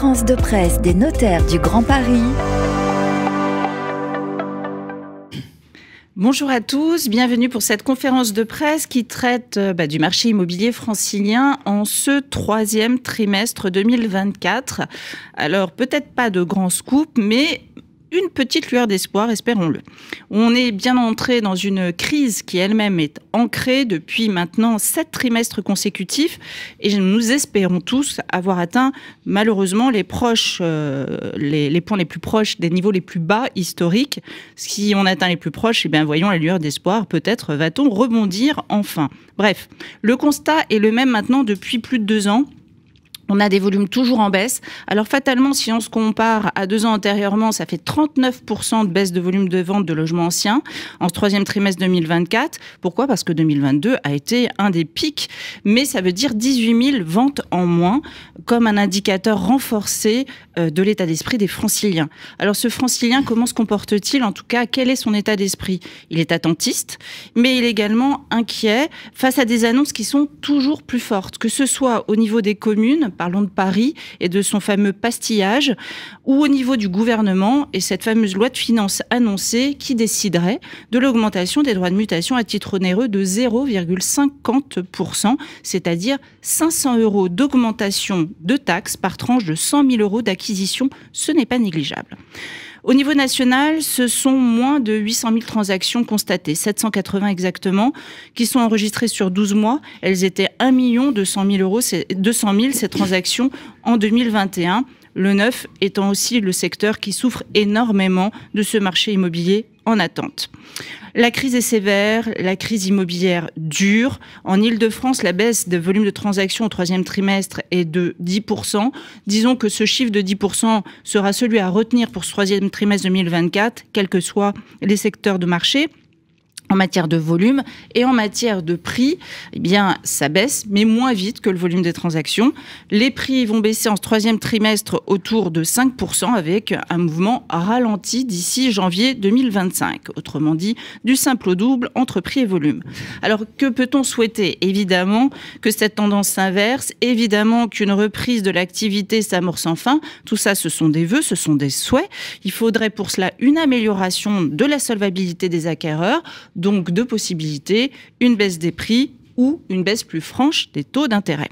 conférence de presse des notaires du Grand Paris. Bonjour à tous, bienvenue pour cette conférence de presse qui traite du marché immobilier francilien en ce troisième trimestre 2024. Alors peut-être pas de grands scoops, mais une petite lueur d'espoir, espérons-le. On est bien entré dans une crise qui elle-même est ancrée depuis maintenant 7 trimestres consécutifs et nous espérons tous avoir atteint malheureusement les points les plus proches des niveaux les plus bas historiques. Si on atteint les plus proches, voyons la lueur d'espoir, peut-être va-t-on rebondir enfin. Bref, le constat est le même maintenant depuis plus de 2 ans. On a des volumes toujours en baisse. Alors fatalement, si on se compare à 2 ans antérieurement, ça fait 39% de baisse de volume de vente de logements anciens en ce troisième trimestre 2024. Pourquoi ? Parce que 2022 a été un des pics, mais ça veut dire 18 000 ventes en moins, comme un indicateur renforcé de l'état d'esprit des franciliens. Alors ce francilien, comment se comporte-t-il ? En tout cas, quel est son état d'esprit ? Il est attentiste, mais il est également inquiet face à des annonces qui sont toujours plus fortes, que ce soit au niveau des communes, parlons de Paris et de son fameux pastillage, ou au niveau du gouvernement et cette fameuse loi de finances annoncée qui déciderait de l'augmentation des droits de mutation à titre onéreux de 0,50%, c'est-à-dire 500 € d'augmentation de taxes par tranche de 100 000 € d'acquisition. Ce n'est pas négligeable. Au niveau national, ce sont moins de 800 000 transactions constatées, 780 exactement, qui sont enregistrées sur 12 mois. Elles étaient 1 200 000 ces transactions en 2021. Le neuf étant aussi le secteur qui souffre énormément de ce marché immobilier en attente. La crise est sévère, la crise immobilière dure. En Ile-de-France, la baisse de volume de transactions au troisième trimestre est de 10%. Disons que ce chiffre de 10% sera celui à retenir pour ce troisième trimestre 2024, quels que soient les secteurs de marché. En matière de volume et en matière de prix, ça baisse, mais moins vite que le volume des transactions. Les prix vont baisser en ce troisième trimestre autour de 5% avec un mouvement ralenti d'ici janvier 2025. Autrement dit, du simple au double entre prix et volume. Alors, que peut-on souhaiter ? Évidemment que cette tendance s'inverse, évidemment qu'une reprise de l'activité s'amorce enfin. Tout ça, ce sont des vœux, ce sont des souhaits. Il faudrait pour cela une amélioration de la solvabilité des acquéreurs, donc deux possibilités, une baisse des prix ou une baisse plus franche des taux d'intérêt.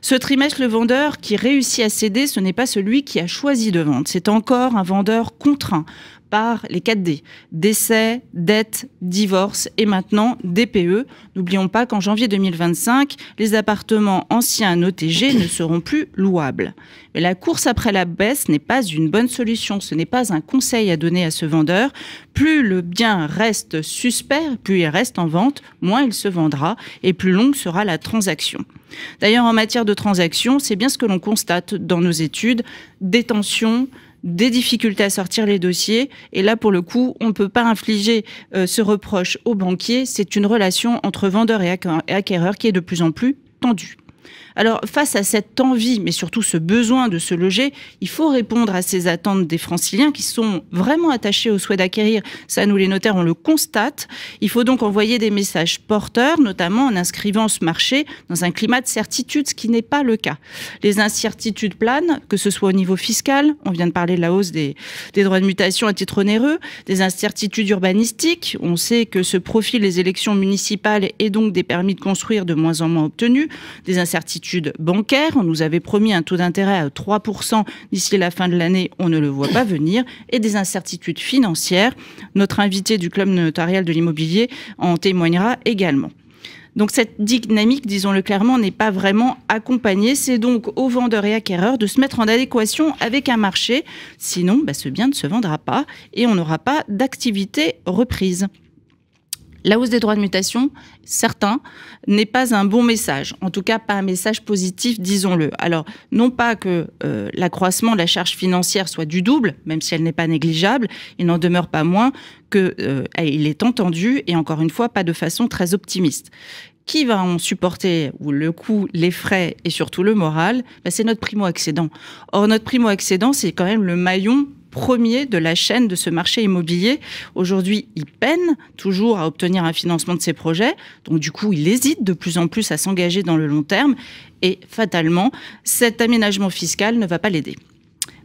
Ce trimestre, le vendeur qui réussit à céder, ce n'est pas celui qui a choisi de vendre. C'est encore un vendeur contraint par les 4D. Décès, dette, divorce et maintenant DPE. N'oublions pas qu'en janvier 2025, les appartements anciens notés G ne seront plus louables. Mais la course après la baisse n'est pas une bonne solution. Ce n'est pas un conseil à donner à ce vendeur. Plus le bien reste suspect, plus il reste en vente, moins il se vendra et plus longue sera la transaction. D'ailleurs, en matière de transaction, c'est bien ce que l'on constate dans nos études. Des tensions, des difficultés à sortir les dossiers. Et là, pour le coup, on ne peut pas infliger ce reproche aux banquiers. C'est une relation entre vendeur et acquéreur qui est de plus en plus tendue. Alors, face à cette envie, mais surtout ce besoin de se loger, il faut répondre à ces attentes des franciliens qui sont vraiment attachés au souhait d'acquérir. Ça, nous les notaires, on le constate. Il faut donc envoyer des messages porteurs, notamment en inscrivant ce marché dans un climat de certitude, ce qui n'est pas le cas. Les incertitudes planent, que ce soit au niveau fiscal, on vient de parler de la hausse des droits de mutation à titre onéreux, des incertitudes urbanistiques, on sait que se profilent les élections municipales et donc des permis de construire de moins en moins obtenus, des incertitudes bancaires, on nous avait promis un taux d'intérêt à 3% d'ici la fin de l'année, on ne le voit pas venir, et des incertitudes financières. Notre invité du Club notarial de l'immobilier en témoignera également. Donc cette dynamique, disons-le clairement, n'est pas vraiment accompagnée. C'est donc aux vendeurs et acquéreurs de se mettre en adéquation avec un marché. Sinon, ce bien ne se vendra pas et on n'aura pas d'activité reprise. La hausse des droits de mutation, certains, n'est pas un bon message. En tout cas, pas un message positif, disons-le. Alors, non pas que l'accroissement de la charge financière soit du double, même si elle n'est pas négligeable, il n'en demeure pas moins qu'il est entendu, et encore une fois, pas de façon très optimiste. Qui va en supporter le coût, les frais et surtout le moral ? C'est notre primo-accédant. Or, notre primo-accédant, c'est quand même le maillon premier de la chaîne de ce marché immobilier. Aujourd'hui, il peine toujours à obtenir un financement de ses projets. Donc du coup, il hésite de plus en plus à s'engager dans le long terme. Et fatalement, cet aménagement fiscal ne va pas l'aider.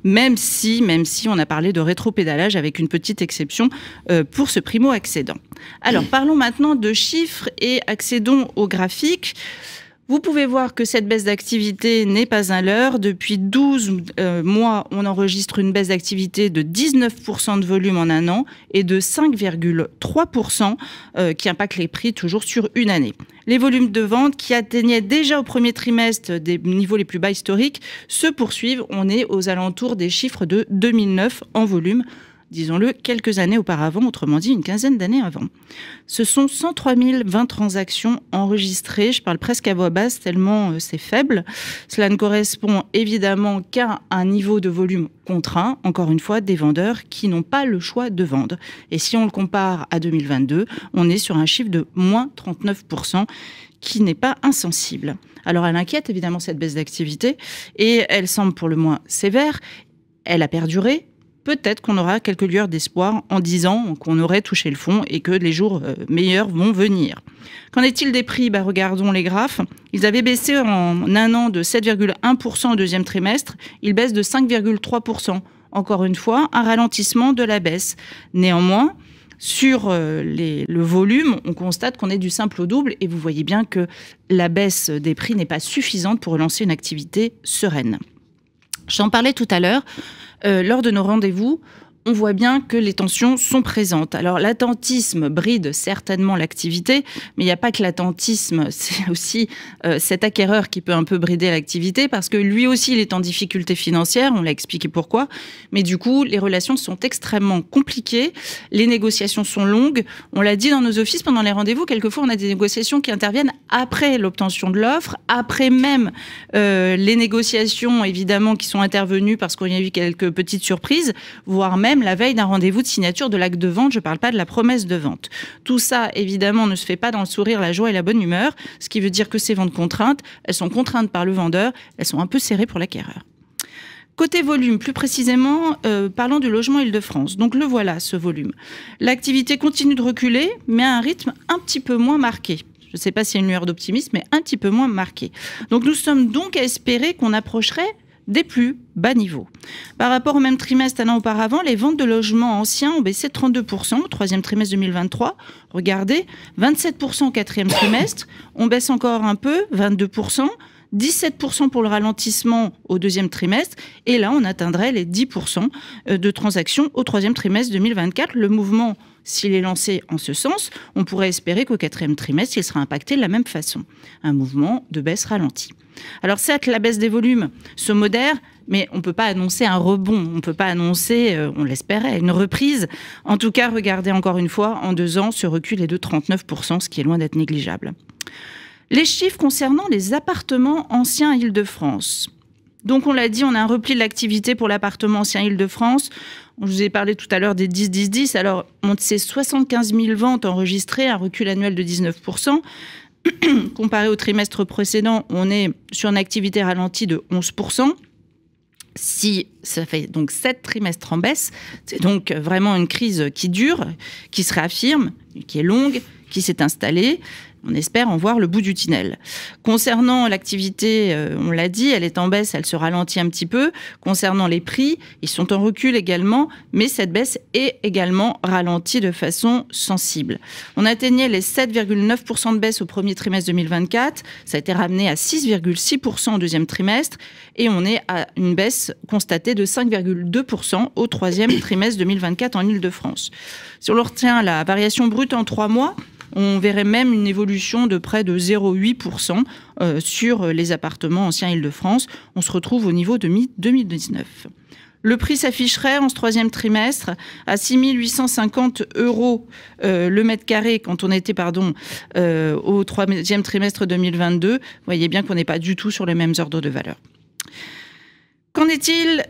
Même si on a parlé de rétropédalage avec une petite exception pour ce primo-accédant. Alors, parlons maintenant de chiffres et accédons au graphique. Vous pouvez voir que cette baisse d'activité n'est pas un leurre. Depuis 12 mois, on enregistre une baisse d'activité de 19% de volume en un an et de 5,3% qui impacte les prix toujours sur une année. Les volumes de vente qui atteignaient déjà au premier trimestre des niveaux les plus bas historiques se poursuivent. On est aux alentours des chiffres de 2009 en volume. Disons-le, quelques années auparavant, autrement dit une quinzaine d'années avant. Ce sont 103 020 transactions enregistrées, je parle presque à voix basse tellement c'est faible. Cela ne correspond évidemment qu'à un niveau de volume contraint, encore une fois, des vendeurs qui n'ont pas le choix de vendre. Et si on le compare à 2022, on est sur un chiffre de moins 39%, qui n'est pas insensible. Alors elle inquiète évidemment cette baisse d'activité, et elle semble pour le moins sévère, elle a perduré. Peut-être qu'on aura quelques lueurs d'espoir en disant qu'on aurait touché le fond et que les jours meilleurs vont venir. Qu'en est-il des prix ? Regardons les graphes. Ils avaient baissé en un an de 7,1% au deuxième trimestre. Ils baissent de 5,3%. Encore une fois, un ralentissement de la baisse. Néanmoins, sur le volume, on constate qu'on est du simple au double et vous voyez bien que la baisse des prix n'est pas suffisante pour relancer une activité sereine. J'en parlais tout à l'heure. Lors de nos rendez-vous, on voit bien que les tensions sont présentes. Alors l'attentisme bride certainement l'activité, mais il n'y a pas que l'attentisme, c'est aussi cet acquéreur qui peut un peu brider l'activité parce que lui aussi il est en difficulté financière, on l'a expliqué pourquoi, mais du coup les relations sont extrêmement compliquées, les négociations sont longues, on l'a dit dans nos offices pendant les rendez-vous, quelquefois on a des négociations qui interviennent après l'obtention de l'offre, après même les négociations évidemment qui sont intervenues parce qu'il y a eu quelques petites surprises, voire même la veille d'un rendez-vous de signature de l'acte de vente, je ne parle pas de la promesse de vente. Tout ça, évidemment, ne se fait pas dans le sourire, la joie et la bonne humeur, ce qui veut dire que ces ventes contraintes, elles sont contraintes par le vendeur, elles sont un peu serrées pour l'acquéreur. Côté volume, plus précisément, parlons du logement Île-de-France. Donc le voilà, ce volume. L'activité continue de reculer, mais à un rythme un petit peu moins marqué. Je ne sais pas s'il y a une lueur d'optimisme, mais un petit peu moins marqué. Donc nous sommes donc à espérer qu'on approcherait des plus bas niveaux. Par rapport au même trimestre un an auparavant, les ventes de logements anciens ont baissé de 32% au troisième trimestre 2023. Regardez, 27% au quatrième trimestre, on baisse encore un peu, 22%, 17% pour le ralentissement au deuxième trimestre, et là on atteindrait les 10% de transactions au troisième trimestre 2024. Le mouvement, s'il est lancé en ce sens, on pourrait espérer qu'au quatrième trimestre, il sera impacté de la même façon. Un mouvement de baisse ralentie. Alors certes, la baisse des volumes se modère, mais on ne peut pas annoncer un rebond, on ne peut pas annoncer, on l'espérait, une reprise. En tout cas, regardez encore une fois, en 2 ans, ce recul est de 39%, ce qui est loin d'être négligeable. Les chiffres concernant les appartements anciens à Île-de-France. Donc on l'a dit, on a un repli de l'activité pour l'appartement ancien Île-de-France. Je vous ai parlé tout à l'heure des 10-10-10. Alors, c'est 75 000 ventes enregistrées, un recul annuel de 19%. Comparé au trimestre précédent, on est sur une activité ralentie de 11%. Si ça fait donc 7 trimestres en baisse, c'est donc vraiment une crise qui dure, qui se réaffirme, qui est longue, qui s'est installée. On espère en voir le bout du tunnel. Concernant l'activité, on l'a dit, elle est en baisse, elle se ralentit un petit peu. Concernant les prix, ils sont en recul également, mais cette baisse est également ralentie de façon sensible. On atteignait les 7,9% de baisse au premier trimestre 2024, ça a été ramené à 6,6% au deuxième trimestre, et on est à une baisse constatée de 5,2% au troisième trimestre 2024 en Île-de-France. Si on retient la variation brute en 3 mois, on verrait même une évolution de près de 0,8% sur les appartements anciens Île-de-France. On se retrouve au niveau de mi-2019. Le prix s'afficherait en ce troisième trimestre à 6 850 € le mètre carré quand on était au troisième trimestre 2022. Vous voyez bien qu'on n'est pas du tout sur les mêmes ordres de valeur. Qu'en est-il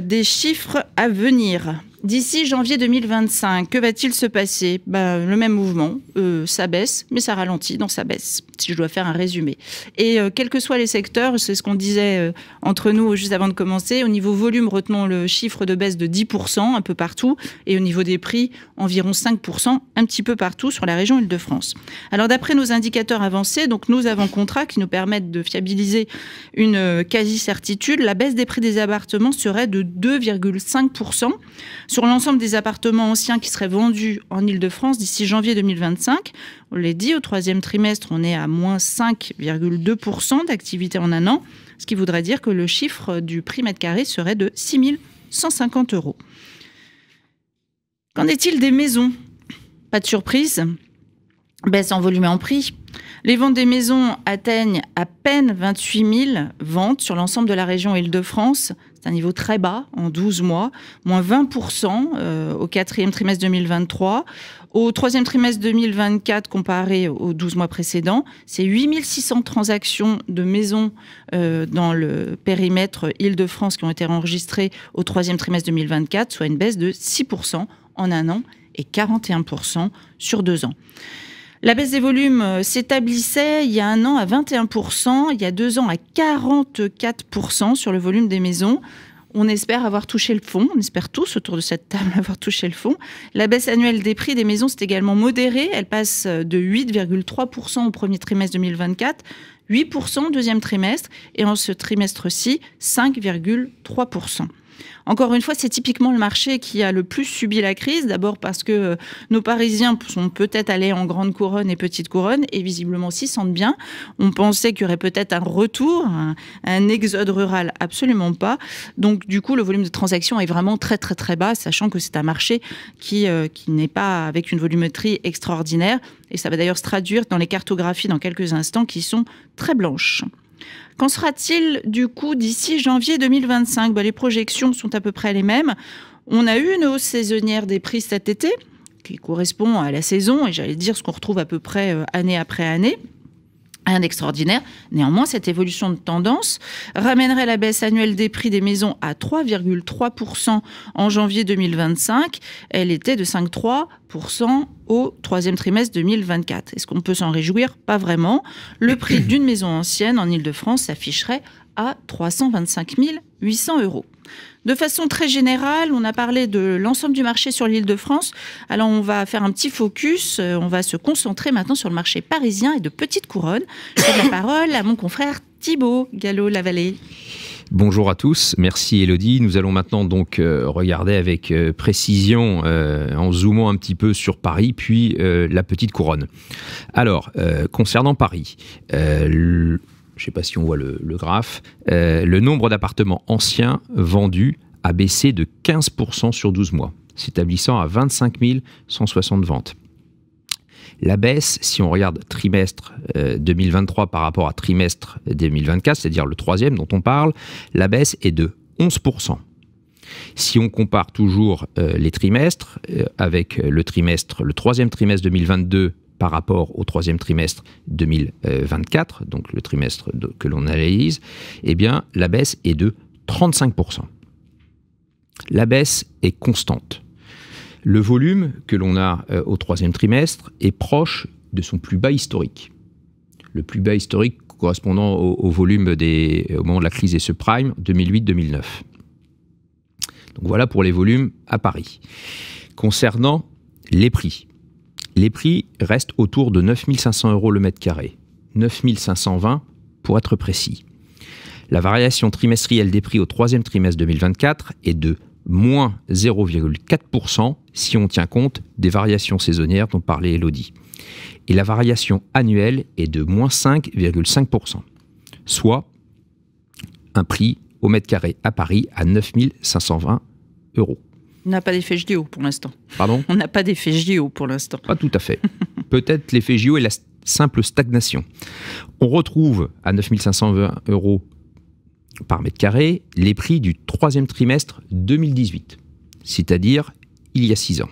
des chiffres à venir ? D'ici janvier 2025, que va-t-il se passer? Le même mouvement, ça baisse, mais ça ralentit dans sa baisse, si je dois faire un résumé. Et quels que soient les secteurs, c'est ce qu'on disait entre nous juste avant de commencer, au niveau volume, retenons le chiffre de baisse de 10% un peu partout, et au niveau des prix, environ 5% un petit peu partout sur la région Île-de-France. Alors d'après nos indicateurs avancés, donc nos avant-contrats qui nous permettent de fiabiliser une quasi-certitude, la baisse des prix des appartements serait de 2,5%. Sur l'ensemble des appartements anciens qui seraient vendus en Île-de-France d'ici janvier 2025, on l'a dit, au troisième trimestre, on est à moins 5,2% d'activité en un an, ce qui voudrait dire que le chiffre du prix mètre carré serait de 6 150 €. Qu'en est-il des maisons? Pas de surprise, baisse en volume et en prix. Les ventes des maisons atteignent à peine 28 000 ventes sur l'ensemble de la région Île-de-France. C'est un niveau très bas en 12 mois, moins 20% au quatrième trimestre 2023. Au troisième trimestre 2024, comparé aux 12 mois précédents, c'est 8 600 transactions de maisons dans le périmètre Île-de-France qui ont été enregistrées au troisième trimestre 2024, soit une baisse de 6% en un an et 41% sur 2 ans. La baisse des volumes s'établissait il y a un an à 21%, il y a 2 ans à 44% sur le volume des maisons. On espère avoir touché le fond, on espère tous autour de cette table avoir touché le fond. La baisse annuelle des prix des maisons s'est également modérée, elle passe de 8,3% au premier trimestre 2024, 8% au deuxième trimestre et en ce trimestre-ci, 5,3%. Encore une fois, c'est typiquement le marché qui a le plus subi la crise. D'abord parce que nos Parisiens sont peut-être allés en grande couronne et petite couronne et visiblement s'y sentent bien. On pensait qu'il y aurait peut-être un retour, un exode rural. Absolument pas. Donc du coup, le volume de transactions est vraiment très très très bas, sachant que c'est un marché qui n'est pas avec une volumétrie extraordinaire. Et ça va d'ailleurs se traduire dans les cartographies dans quelques instants qui sont très blanches. Qu'en sera-t-il du coup d'ici janvier 2025 ? Les projections sont à peu près les mêmes. On a eu une hausse saisonnière des prix cet été, qui correspond à la saison, et j'allais dire ce qu'on retrouve à peu près année après année. Rien d'extraordinaire. Néanmoins, cette évolution de tendance ramènerait la baisse annuelle des prix des maisons à 3,3% en janvier 2025. Elle était de 5,3% au troisième trimestre 2024. Est-ce qu'on peut s'en réjouir? Pas vraiment. Le prix d'une maison ancienne en Île-de-France s'afficherait à 325 800 €. De façon très générale, on a parlé de l'ensemble du marché sur l'Île-de-France. Alors, on va faire un petit focus. On va se concentrer maintenant sur le marché parisien et de Petite Couronne. Je donne la parole à mon confrère Thibaut Gallo-Lavallée. Bonjour à tous, merci Élodie. Nous allons maintenant donc regarder avec précision, en zoomant un petit peu sur Paris, puis la Petite Couronne. Alors, concernant Paris, je ne sais pas si on voit le graphe, le nombre d'appartements anciens vendus a baissé de 15% sur 12 mois, s'établissant à 25 160 ventes. La baisse, si on regarde trimestre 2023 par rapport à trimestre 2024, c'est-à-dire le troisième dont on parle, la baisse est de 11%. Si on compare toujours les trimestres avec le troisième trimestre 2022 par rapport au troisième trimestre 2024, donc le trimestre que l'on analyse, eh bien, la baisse est de 35%. La baisse est constante. Le volume que l'on a au troisième trimestre est proche de son plus bas historique. Le plus bas historique correspondant au volume au moment de la crise des subprimes, 2008-2009. Donc voilà pour les volumes à Paris. Concernant les prix restent autour de 9 500 € le mètre carré, 9 520 pour être précis. La variation trimestrielle des prix au troisième trimestre 2024 est de moins 0,4% si on tient compte des variations saisonnières dont parlait Élodie. Et la variation annuelle est de moins 5,5%, soit un prix au mètre carré à Paris à 9 520 €. On n'a pas d'effet JO pour l'instant. Pardon ? On n'a pas d'effet JO pour l'instant. Pas tout à fait. Peut-être l'effet JO et la simple stagnation. On retrouve à 9 520 € par mètre carré les prix du troisième trimestre 2018, c'est-à-dire il y a 6 ans.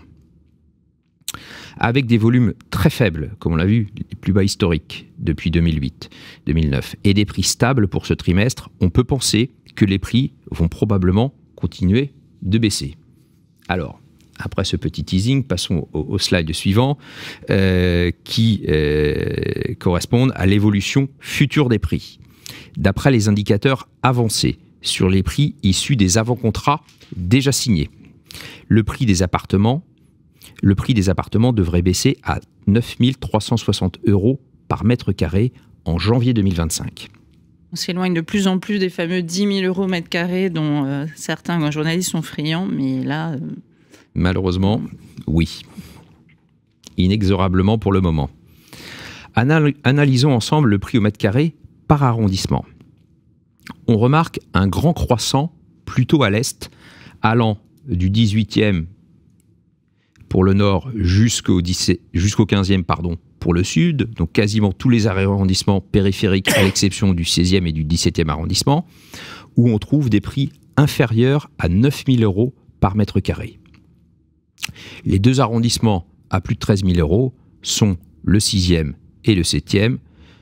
Avec des volumes très faibles, comme on l'a vu, les plus bas historiques depuis 2008-2009, et des prix stables pour ce trimestre, on peut penser que les prix vont probablement continuer de baisser. Alors, après ce petit teasing, passons au slide suivant qui correspondent à l'évolution future des prix. D'après les indicateurs avancés sur les prix issus des avant-contrats déjà signés, le prix des appartements devrait baisser à 9 360 € par mètre carré en janvier 2025. On s'éloigne de plus en plus des fameux 10 000 € mètre carré dont certains journalistes sont friands, mais là... Malheureusement, oui. Inexorablement pour le moment. Analysons ensemble le prix au mètre carré par arrondissement. On remarque un grand croissant plutôt à l'est, allant du 18e pour le nord jusqu'au 15e pour le sud, donc quasiment tous les arrondissements périphériques à l'exception du 16e et du 17e arrondissement, où on trouve des prix inférieurs à 9 000 € par mètre carré. Les deux arrondissements à plus de 13 000 € sont le 6e et le 7e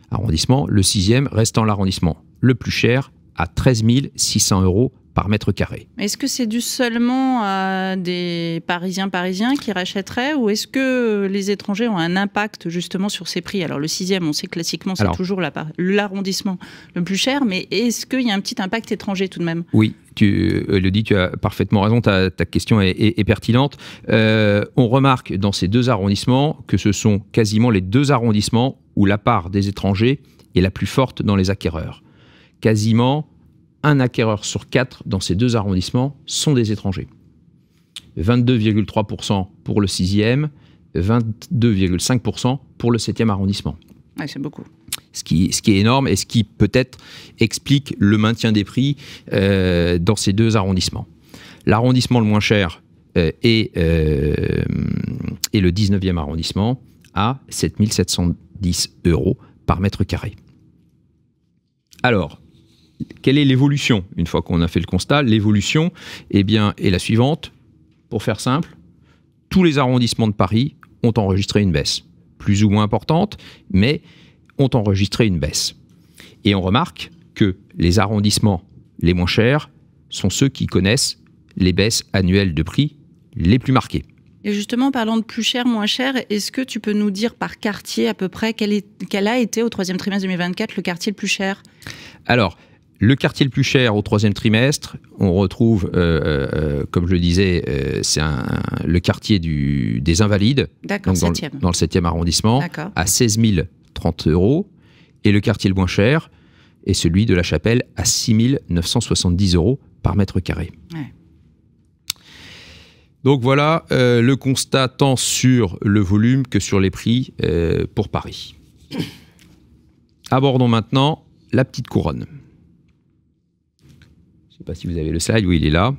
arrondissement, le 6e restant l'arrondissement le plus cher à 13 600 € par mètre carré. Est-ce que c'est dû seulement à des Parisiens qui rachèteraient, ou est-ce que les étrangers ont un impact justement sur ces prix? Alors le 6e, on sait classiquement c'est toujours l'arrondissement le plus cher, mais est-ce qu'il y a un petit impact étranger tout de même? Oui, Elodie, tu as parfaitement raison, ta question est pertinente. On remarque dans ces deux arrondissements que ce sont quasiment les deux arrondissements où la part des étrangers est la plus forte dans les acquéreurs. Quasiment un acquéreur sur 4 dans ces deux arrondissements sont des étrangers. 22,3% pour le 6e, 22,5% pour le 7e arrondissement. Ouais, c'est beaucoup. Ce qui est énorme et ce qui peut-être explique le maintien des prix dans ces deux arrondissements. L'arrondissement le moins cher est le 19e arrondissement à 7 710 € par mètre carré. Alors, quelle est l'évolution? Une fois qu'on a fait le constat, l'évolution est la suivante. Pour faire simple, tous les arrondissements de Paris ont enregistré une baisse, plus ou moins importante, mais ont enregistré une baisse. Et on remarque que les arrondissements les moins chers sont ceux qui connaissent les baisses annuelles de prix les plus marquées. Et justement, parlant de plus cher, moins cher, est-ce que tu peux nous dire par quartier à peu près quel a été au troisième trimestre 2024 le quartier le plus cher? Alors, le quartier le plus cher au troisième trimestre, on retrouve, comme je le disais, c'est le quartier des Invalides, donc dans le 7e arrondissement, à 16 030 €. Et le quartier le moins cher est celui de la Chapelle à 6 970 € par mètre carré. Ouais. Donc voilà le constat tant sur le volume que sur les prix pour Paris. Abordons maintenant la petite couronne. Je ne sais pas si vous avez le slide, oui, il est là.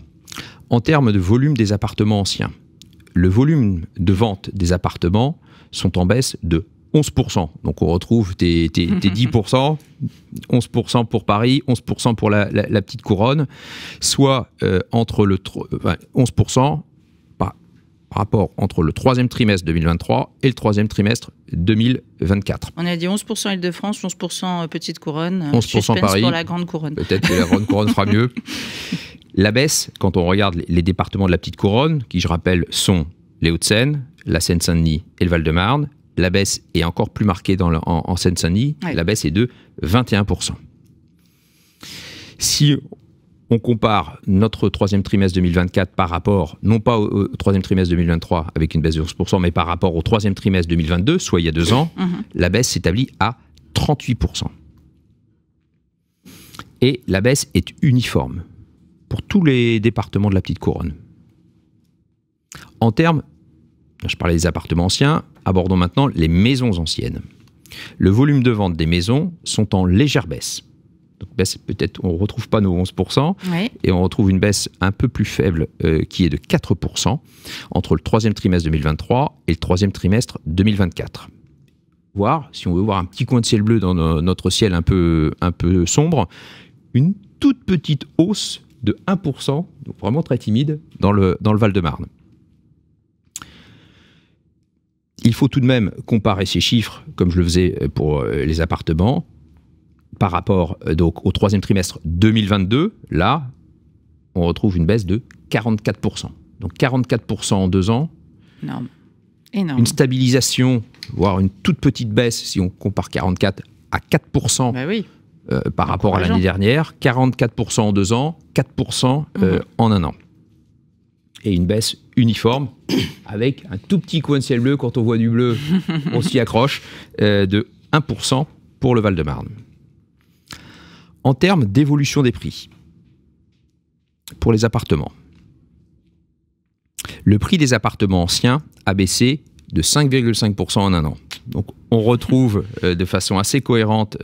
En termes de volume des appartements anciens, le volume de vente des appartements sont en baisse de 11%. Donc on retrouve tes 10%, 11% pour Paris, 11% pour la petite couronne, soit entre 11% par rapport entre le troisième trimestre 2023 et le troisième trimestre 2024. On a dit 11% Île-de-France, 11% petite couronne, 11% Paris, pour la grande couronne. Peut-être que la grande couronne fera mieux. La baisse, quand on regarde les départements de la petite couronne, qui je rappelle sont les Hauts-de-Seine, la Seine-Saint-Denis et le Val-de-Marne, la baisse est encore plus marquée en Seine-Saint-Denis, la baisse est de 21%. Si on compare notre troisième trimestre 2024 par rapport, non pas au troisième trimestre 2023 avec une baisse de 11%, mais par rapport au troisième trimestre 2022, soit il y a 2 ans, la baisse s'établit à 38%. Et la baisse est uniforme pour tous les départements de la petite couronne. En termes, je parlais des appartements anciens, abordons maintenant les maisons anciennes. Le volume de vente des maisons sont en légère baisse. Donc baisse, peut-être on ne retrouve pas nos 11%, oui. Et on retrouve une baisse un peu plus faible qui est de 4% entre le troisième trimestre 2023 et le troisième trimestre 2024. Si on veut voir un petit coin de ciel bleu dans notre ciel un peu sombre, une toute petite hausse de 1%, donc vraiment très timide, dans le Val-de-Marne. Il faut tout de même comparer ces chiffres, comme je le faisais pour les appartements, par rapport donc, au troisième trimestre 2022. Là, on retrouve une baisse de 44%. donc 44% en 2 ans. Énorme. Énorme. Une stabilisation, voire une toute petite baisse, si on compare 44 à 4% par rapport à l'année dernière. 44% en 2 ans, 4% en 1 an. Et une baisse uniforme, avec un tout petit coin de ciel bleu, quand on voit du bleu, on s'y accroche, de 1% pour le Val-de-Marne. En termes d'évolution des prix, pour les appartements, le prix des appartements anciens a baissé de 5,5% en 1 an. Donc on retrouve de façon assez cohérente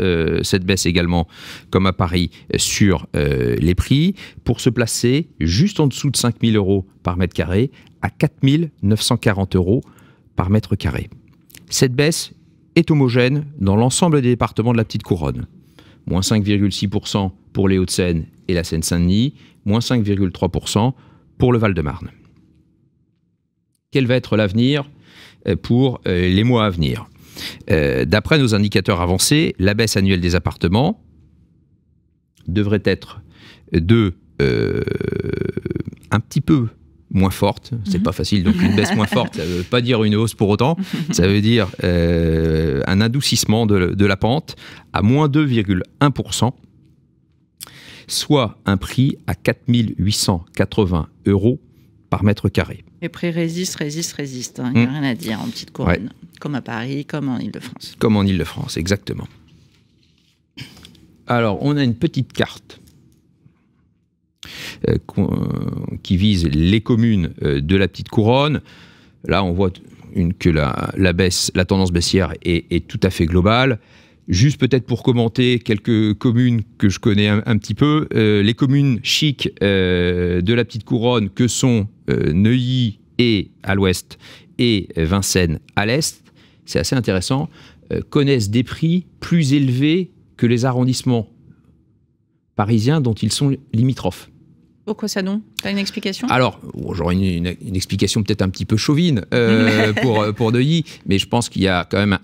cette baisse également, comme à Paris, sur les prix, pour se placer juste en dessous de 5 000 € par mètre carré, à 4 940 € par mètre carré. Cette baisse est homogène dans l'ensemble des départements de la Petite Couronne. Moins 5,6% pour les Hauts-de-Seine et la Seine-Saint-Denis, moins 5,3% pour le Val-de-Marne. Quel va être l'avenir pour les mois à venir? D'après nos indicateurs avancés, la baisse annuelle des appartements devrait être un petit peu moins forte. C'est pas facile, donc une baisse moins forte, ça ne veut pas dire une hausse pour autant. Ça veut dire un adoucissement de la pente à moins 2,1%, soit un prix à 4 880 € par mètre carré. Les prix résistent. Il n'y a rien à dire en Petite Couronne, comme à Paris, comme en Île-de-France. Comme en Île-de-France, exactement. Alors, on a une petite carte qui vise les communes de la Petite Couronne. Là, on voit que la tendance baissière est tout à fait globale. Juste peut-être pour commenter quelques communes que je connais un petit peu, les communes chics de la Petite Couronne, que sont Neuilly à l'ouest et Vincennes à l'est, c'est assez intéressant, connaissent des prix plus élevés que les arrondissements parisiens dont ils sont limitrophes. Pourquoi ça donc? T'as une explication? Alors, j'aurais une explication peut-être un petit peu chauvine pour Neuilly, mais je pense qu'il y a quand même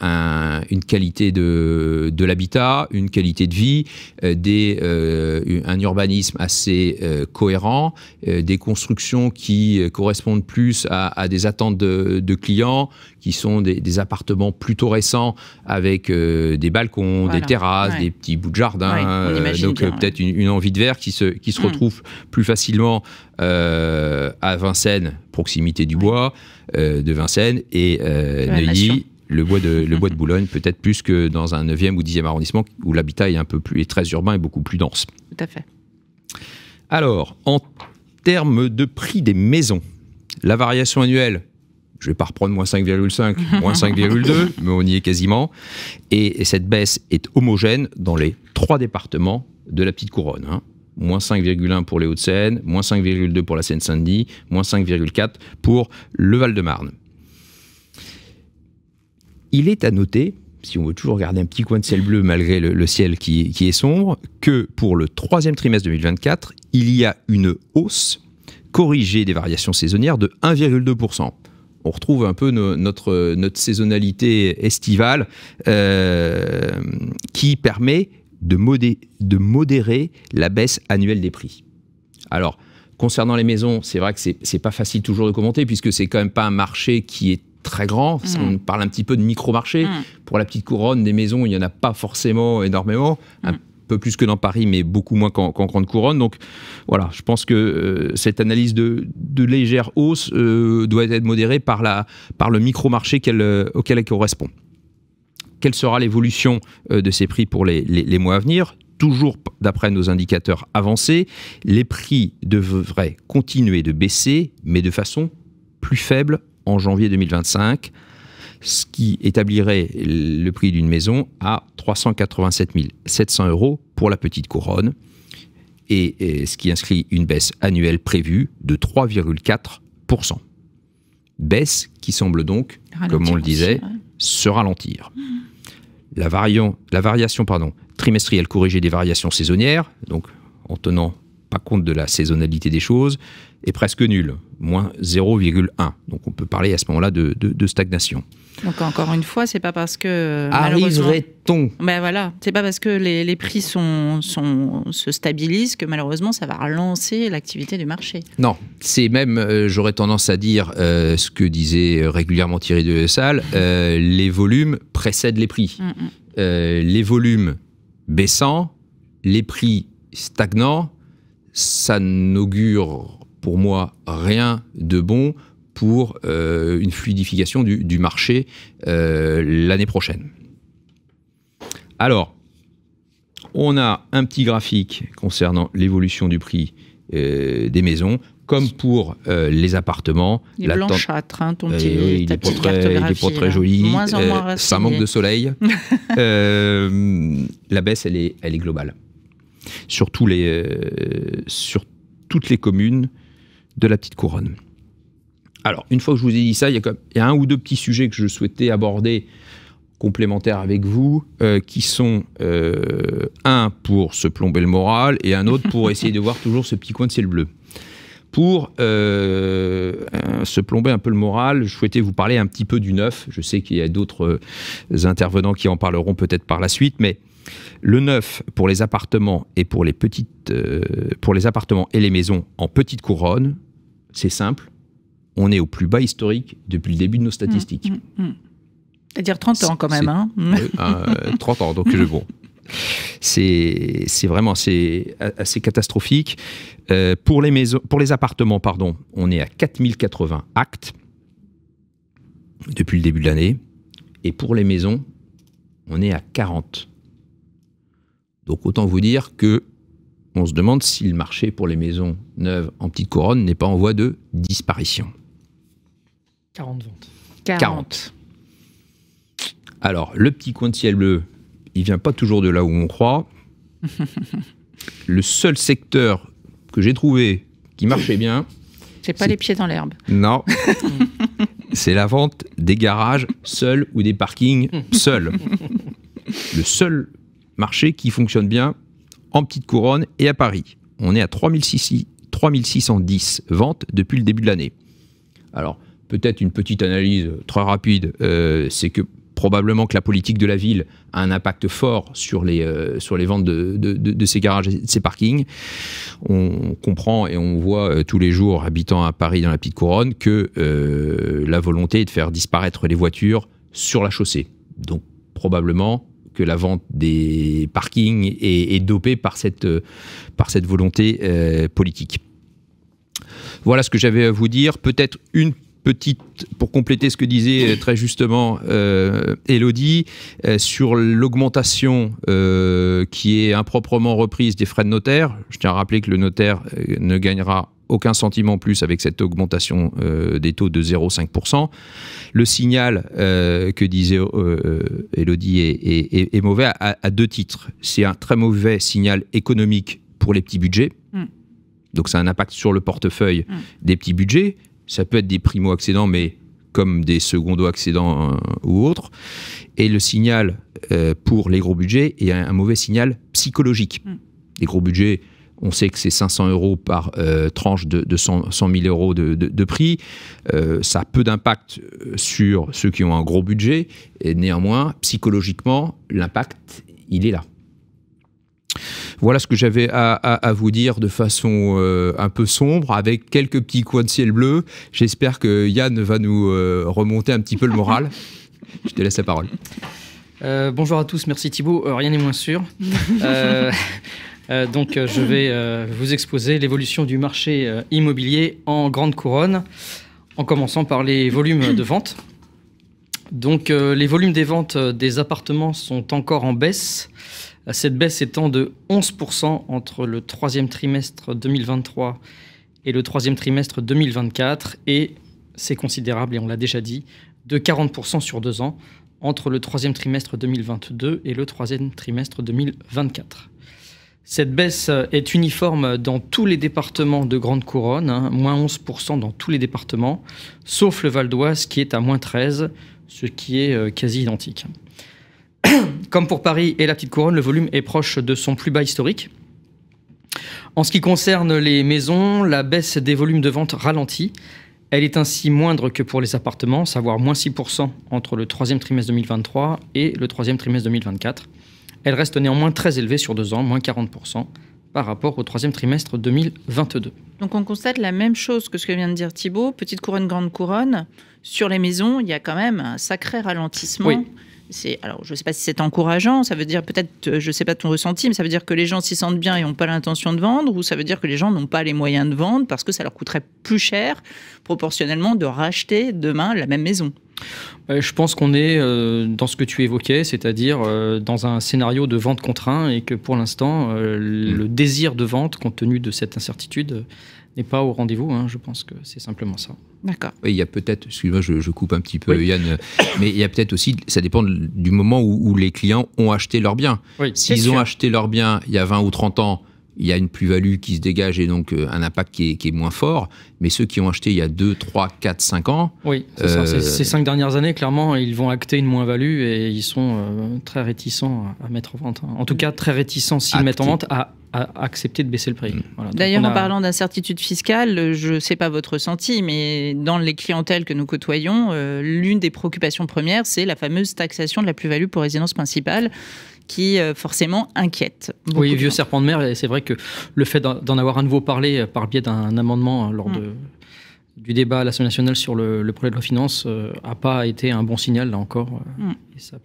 une qualité de l'habitat, une qualité de vie, un urbanisme assez cohérent, des constructions qui correspondent plus à des attentes de clients, qui sont des appartements plutôt récents avec des balcons, des terrasses, des petits bouts de jardin, donc peut-être une envie de verre qui se retrouve plus facilement à Vincennes, proximité du bois de Vincennes, et Neuilly, le bois de Boulogne, peut-être plus que dans un 9e ou 10e arrondissement où l'habitat est très urbain et beaucoup plus dense. Tout à fait. Alors, en termes de prix des maisons, la variation annuelle, je ne vais pas reprendre moins 5,5, moins 5,2, mais on y est quasiment. Et cette baisse est homogène dans les 3 départements de la Petite Couronne. Moins 5,1 pour les Hauts-de-Seine, moins 5,2 pour la Seine-Saint-Denis, moins 5,4 pour le Val-de-Marne. Il est à noter, si on veut toujours garder un petit coin de ciel bleu malgré le ciel qui est sombre, que pour le 3e trimestre 2024, il y a une hausse corrigée des variations saisonnières de 1,2%. On retrouve un peu notre saisonnalité estivale qui permet de modérer la baisse annuelle des prix. Alors, concernant les maisons, c'est vrai que c'est pas facile toujours de commenter, puisque c'est quand même pas un marché qui est très grand. On parle un petit peu de micro-marché. Pour la Petite Couronne, des maisons, il n'y en a pas forcément énormément. Un peu plus que dans Paris, mais beaucoup moins qu'en Grande Couronne. Donc voilà, je pense que cette analyse de légère hausse doit être modérée par le micro-marché auquel elle correspond. Quelle sera l'évolution de ces prix pour les mois à venir? Toujours d'après nos indicateurs avancés, les prix devraient continuer de baisser, mais de façon plus faible en janvier 2025, ce qui établirait le prix d'une maison à 387 700 € pour la Petite Couronne, et ce qui inscrit une baisse annuelle prévue de 3,4%. Baisse qui semble donc, comme on le disait, se ralentir. La variation trimestrielle corrigée des variations saisonnières, donc en tenant pas compte de la saisonnalité des choses, est presque nul, moins 0,1. Donc on peut parler à ce moment-là de stagnation. Donc encore une fois, c'est pas parce que arriverait-on Ben voilà, c'est pas parce que les prix se stabilisent que malheureusement ça va relancer l'activité du marché. Non, c'est même, j'aurais tendance à dire ce que disait régulièrement Thierry de Salle, les volumes précèdent les prix. Les volumes baissant, les prix stagnants, ça n'augure pour moi rien de bon pour une fluidification du marché l'année prochaine. Alors, on a un petit graphique concernant l'évolution du prix des maisons, comme pour les appartements. Il est blanchâtre, hein, ton petit il n'est pas très joli, moins en moins ça manque de soleil. La baisse, elle est globale. Sur toutes les communes de la petite couronne. Alors, une fois que je vous ai dit ça, il y a un ou deux petits sujets que je souhaitais aborder complémentaires avec vous, qui sont un pour se plomber le moral et un autre pour essayer de voir toujours ce petit coin de ciel bleu. Pour se plomber un peu le moral, je souhaitais vous parler un petit peu du neuf. Je sais qu'il y a d'autres intervenants qui en parleront peut-être par la suite, mais le neuf pour les appartements et pour les appartements et les maisons en petite couronne, c'est simple. On est au plus bas historique depuis le début de nos statistiques. C'est-à-dire 30 ans quand même. Hein 30 ans, donc bon. C'est vraiment assez catastrophique. Pour les appartements, pardon, on est à 4080 actes depuis le début de l'année. Et pour les maisons, on est à 40. Donc autant vous dire que on se demande si le marché pour les maisons neuves en petite couronne n'est pas en voie de disparition. 40 ventes. 40. Alors, le petit coin de ciel bleu, il vient pas toujours de là où on croit. Le seul secteur que j'ai trouvé qui marchait bien... C'est pas les pieds dans l'herbe. Non. C'est la vente des garages seuls ou des parkings seuls. Le seul marché qui fonctionne bien en petite couronne et à Paris. On est à 3610 ventes depuis le début de l'année. Alors, peut-être une petite analyse très rapide, c'est que probablement que la politique de la ville a un impact fort sur les ventes de ces garages et de ces parkings. On comprend et on voit tous les jours, habitant à Paris dans la petite couronne, que la volonté est de faire disparaître les voitures sur la chaussée. Donc probablement que la vente des parkings est dopée par cette volonté politique. Voilà ce que j'avais à vous dire. Peut-être une petite, pour compléter ce que disait très justement Élodie, sur l'augmentation qui est improprement reprise des frais de notaire. Je tiens à rappeler que le notaire ne gagnera aucun centime en plus avec cette augmentation des taux de 0,5%. Le signal que disait Élodie est mauvais à deux titres. C'est un très mauvais signal économique pour les petits budgets. Donc ça a un impact sur le portefeuille des petits budgets. Ça peut être des primo-accédants, mais comme des secondo-accédants ou autres. Et le signal pour les gros budgets est un mauvais signal psychologique. Les gros budgets, on sait que c'est 500 € par tranche de 100 000 € de prix. Ça a peu d'impact sur ceux qui ont un gros budget. Et néanmoins, psychologiquement, l'impact, il est là. Voilà ce que j'avais à vous dire de façon un peu sombre, avec quelques petits coins de ciel bleu. J'espère que Yann va nous remonter un petit peu le moral. Je te laisse la parole. Bonjour à tous, merci Thibaut. Rien n'est moins sûr. Donc je vais vous exposer l'évolution du marché immobilier en grande couronne, en commençant par les volumes de vente. Donc les volumes des ventes des appartements sont encore en baisse. Cette baisse étant de 11% entre le troisième trimestre 2023 et le troisième trimestre 2024. Et c'est considérable, et on l'a déjà dit, de 40% sur 2 ans entre le troisième trimestre 2022 et le troisième trimestre 2024. Cette baisse est uniforme dans tous les départements de Grande Couronne, hein, moins 11% dans tous les départements, sauf le Val d'Oise qui est à moins 13%, ce qui est quasi identique. Comme pour Paris et la Petite Couronne, le volume est proche de son plus bas historique. En ce qui concerne les maisons, la baisse des volumes de vente ralentit. Elle est ainsi moindre que pour les appartements, savoir moins 6% entre le troisième trimestre 2023 et le troisième trimestre 2024. Elle reste néanmoins très élevée sur 2 ans, moins 40%, par rapport au troisième trimestre 2022. Donc on constate la même chose que ce que vient de dire Thibaut, petite couronne, grande couronne. Sur les maisons, il y a quand même un sacré ralentissement. Oui. Alors, je ne sais pas si c'est encourageant, ça veut dire peut-être, je ne sais pas ton ressenti, mais ça veut dire que les gens s'y sentent bien et n'ont pas l'intention de vendre, ou ça veut dire que les gens n'ont pas les moyens de vendre parce que ça leur coûterait plus cher, proportionnellement, de racheter demain la même maison. Je pense qu'on est dans ce que tu évoquais, c'est-à-dire dans un scénario de vente contraint et que pour l'instant, le désir de vente, compte tenu de cette incertitude, n'est pas au rendez-vous. Je pense que c'est simplement ça. D'accord. Oui, il y a peut-être, excuse-moi, je coupe un petit peu, oui. Yann, mais il y a peut-être aussi, ça dépend du moment où les clients ont acheté leurs biens. Oui, s'ils ont acheté leurs biens il y a 20 ou 30 ans, il y a une plus-value qui se dégage et donc un impact qui est moins fort. Mais ceux qui ont acheté il y a 2, 3, 4, 5 ans... Oui, c'est ça. Ces 5 dernières années, clairement, ils vont acter une moins-value et ils sont très réticents à mettre en vente. En tout cas, très réticents, s'ils mettent en vente, à accepter de baisser le prix. Voilà. D'ailleurs, en parlant d'incertitude fiscale, je ne sais pas votre ressenti, mais dans les clientèles que nous côtoyons, l'une des préoccupations premières, c'est la fameuse taxation de la plus-value pour résidence principale, qui forcément inquiète. Oui, vieux serpent de mer, et c'est vrai que le fait d'en avoir à nouveau parlé par biais d'un amendement lors du débat à l'Assemblée nationale sur le projet de loi finances n'a pas été un bon signal, là encore, et ça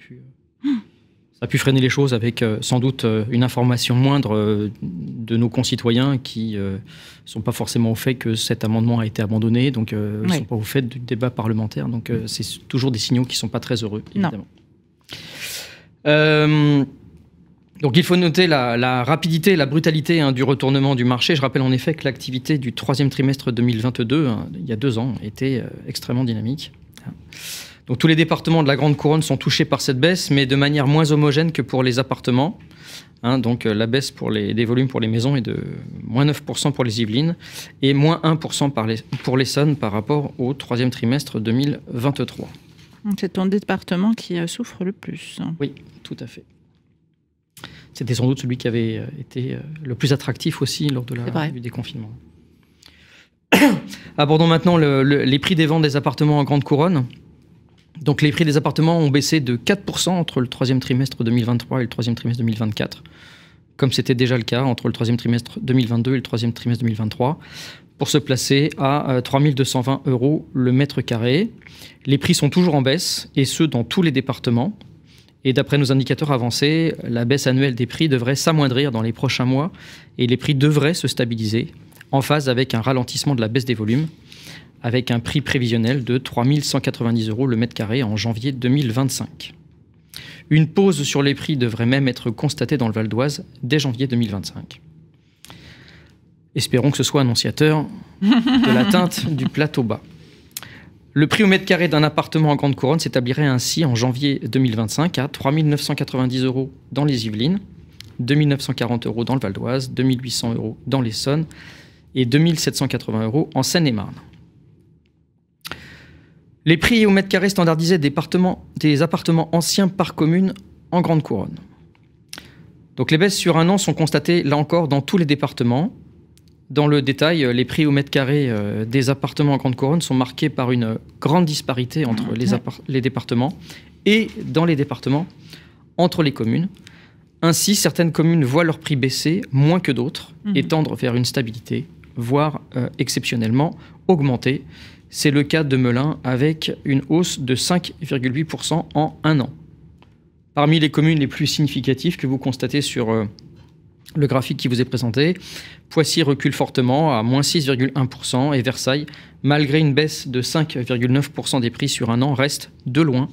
a pu freiner les choses avec sans doute une information moindre de nos concitoyens qui ne sont pas forcément au fait que cet amendement a été abandonné, donc ils ne sont pas au fait du débat parlementaire, donc c'est toujours des signaux qui ne sont pas très heureux, évidemment. Donc il faut noter la rapidité et la brutalité du retournement du marché. Je rappelle en effet que l'activité du troisième trimestre 2022, il y a 2 ans, était extrêmement dynamique. Donc tous les départements de la Grande Couronne sont touchés par cette baisse, mais de manière moins homogène que pour les appartements. Donc la baisse des volumes pour les maisons est de moins 9% pour les Yvelines et moins 1% pour l'Essonne par rapport au troisième trimestre 2023. C'est ton département qui souffre le plus. Oui, tout à fait. C'était sans doute celui qui avait été le plus attractif aussi lors du déconfinement. Abordons maintenant les prix des ventes des appartements en Grande Couronne. Donc les prix des appartements ont baissé de 4% entre le troisième trimestre 2023 et le troisième trimestre 2024, comme c'était déjà le cas entre le troisième trimestre 2022 et le troisième trimestre 2023, pour se placer à 3 220 € le mètre carré. Les prix sont toujours en baisse, et ce, dans tous les départements. Et d'après nos indicateurs avancés, la baisse annuelle des prix devrait s'amoindrir dans les prochains mois, et les prix devraient se stabiliser, en phase avec un ralentissement de la baisse des volumes, avec un prix prévisionnel de 3 190 € le mètre carré en janvier 2025. Une pause sur les prix devrait même être constatée dans le Val d'Oise dès janvier 2025. Espérons que ce soit annonciateur de l'atteinte du plateau bas. Le prix au mètre carré d'un appartement en Grande Couronne s'établirait ainsi en janvier 2025 à 3 990 € dans les Yvelines, 2 940 € dans le Val d'Oise, 2 800 € dans l'Essonne et 2 780 € en Seine-et-Marne. Les prix au mètre carré standardisés des appartements anciens par commune en Grande Couronne. Donc les baisses sur 1 an sont constatées, là encore, dans tous les départements. Dans le détail, les prix au mètre carré des appartements en Grande Couronne sont marqués par une grande disparité entre les départements et dans les départements entre les communes. Ainsi, certaines communes voient leur prix baisser moins que d'autres et tendre vers une stabilité, voire exceptionnellement augmenter. C'est le cas de Melun avec une hausse de 5,8% en 1 an. Parmi les communes les plus significatives que vous constatez sur le graphique qui vous est présenté, Poissy recule fortement à moins 6,1% et Versailles, malgré une baisse de 5,9% des prix sur 1 an, reste de loin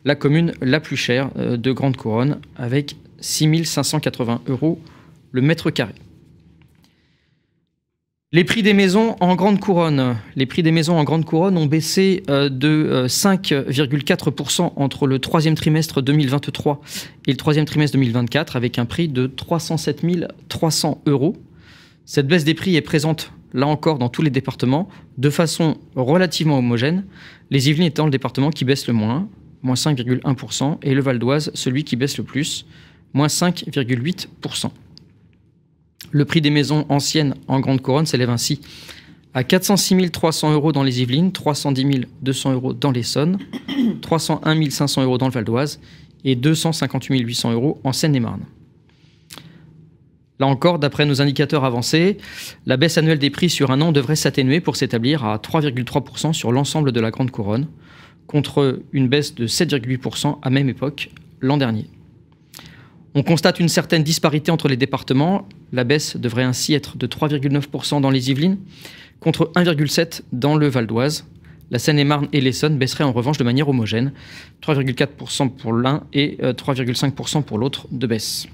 la commune la plus chère de Grande Couronne avec 6 580 € le mètre carré. Les prix des maisons en Grande Couronne. Ont baissé de 5,4% entre le troisième trimestre 2023 et le troisième trimestre 2024, avec un prix de 307 300 €. Cette baisse des prix est présente, là encore, dans tous les départements, de façon relativement homogène, les Yvelines étant le département qui baisse le moins, moins 5,1%, et le Val d'Oise, celui qui baisse le plus, moins 5,8%. Le prix des maisons anciennes en Grande Couronne s'élève ainsi à 406 300 € dans les Yvelines, 310 200 € dans l'Essonne, 301 500 € dans le Val d'Oise et 258 800 € en Seine-et-Marne. Là encore, d'après nos indicateurs avancés, la baisse annuelle des prix sur un an devrait s'atténuer pour s'établir à 3,3% sur l'ensemble de la Grande Couronne, contre une baisse de 7,8% à même époque l'an dernier. On constate une certaine disparité entre les départements. La baisse devrait ainsi être de 3,9% dans les Yvelines, contre 1,7% dans le Val d'Oise. La Seine-et-Marne et l'Essonne baisseraient en revanche de manière homogène, 3,4% pour l'un et 3,5% pour l'autre de baisse.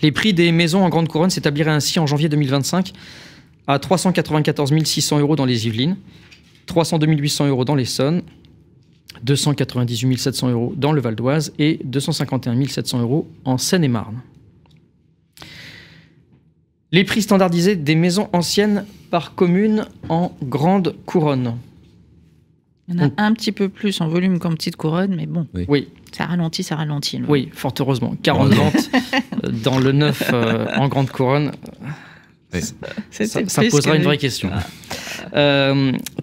Les prix des maisons en Grande Couronne s'établiraient ainsi en janvier 2025 à 394 600 € dans les Yvelines, 302 800 € dans l'Essonne, 298 700 € dans le Val d'Oise et 251 700 € en Seine-et-Marne. Les prix standardisés des maisons anciennes par commune en Grande Couronne. Il y en a un petit peu plus en volume qu'en Petite Couronne, mais bon, oui. Ça ralentit. Oui, fort heureusement. 40 ventes dans le neuf en Grande Couronne. Ça posera une vraie question.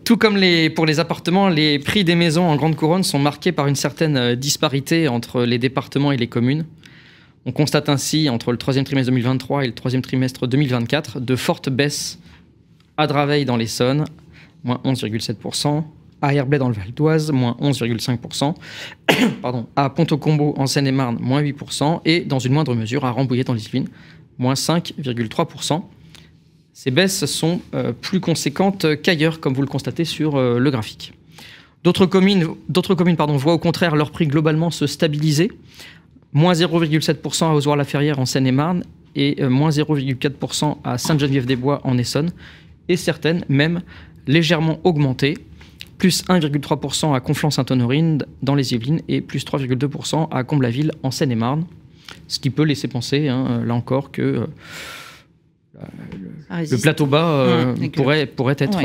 Tout comme pour les appartements, les prix des maisons en Grande Couronne sont marqués par une certaine disparité entre les départements et les communes. On constate ainsi, entre le troisième trimestre 2023 et le troisième trimestre 2024, de fortes baisses à Draveil dans l'Essonne, moins 11,7%, à Herblay dans le Val d'Oise, moins 11,5%, à Pont-au-Combo en Seine-et-Marne, moins 8%, et dans une moindre mesure à Rambouillet dans les Yvelines, moins 5,3%. Ces baisses sont plus conséquentes qu'ailleurs, comme vous le constatez sur le graphique. D'autres communes voient au contraire leur prix globalement se stabiliser, moins 0,7% à Ozoir-la-Ferrière en Seine-et-Marne et moins 0,4% à Sainte-Geneviève-des-Bois en Essonne, et certaines même légèrement augmentées, plus 1,3% à Conflans-Sainte-Honorine dans les Yvelines et plus 3,2% à Comble-la-Ville en Seine-et-Marne, ce qui peut laisser penser, là encore, que le plateau bas pourrait être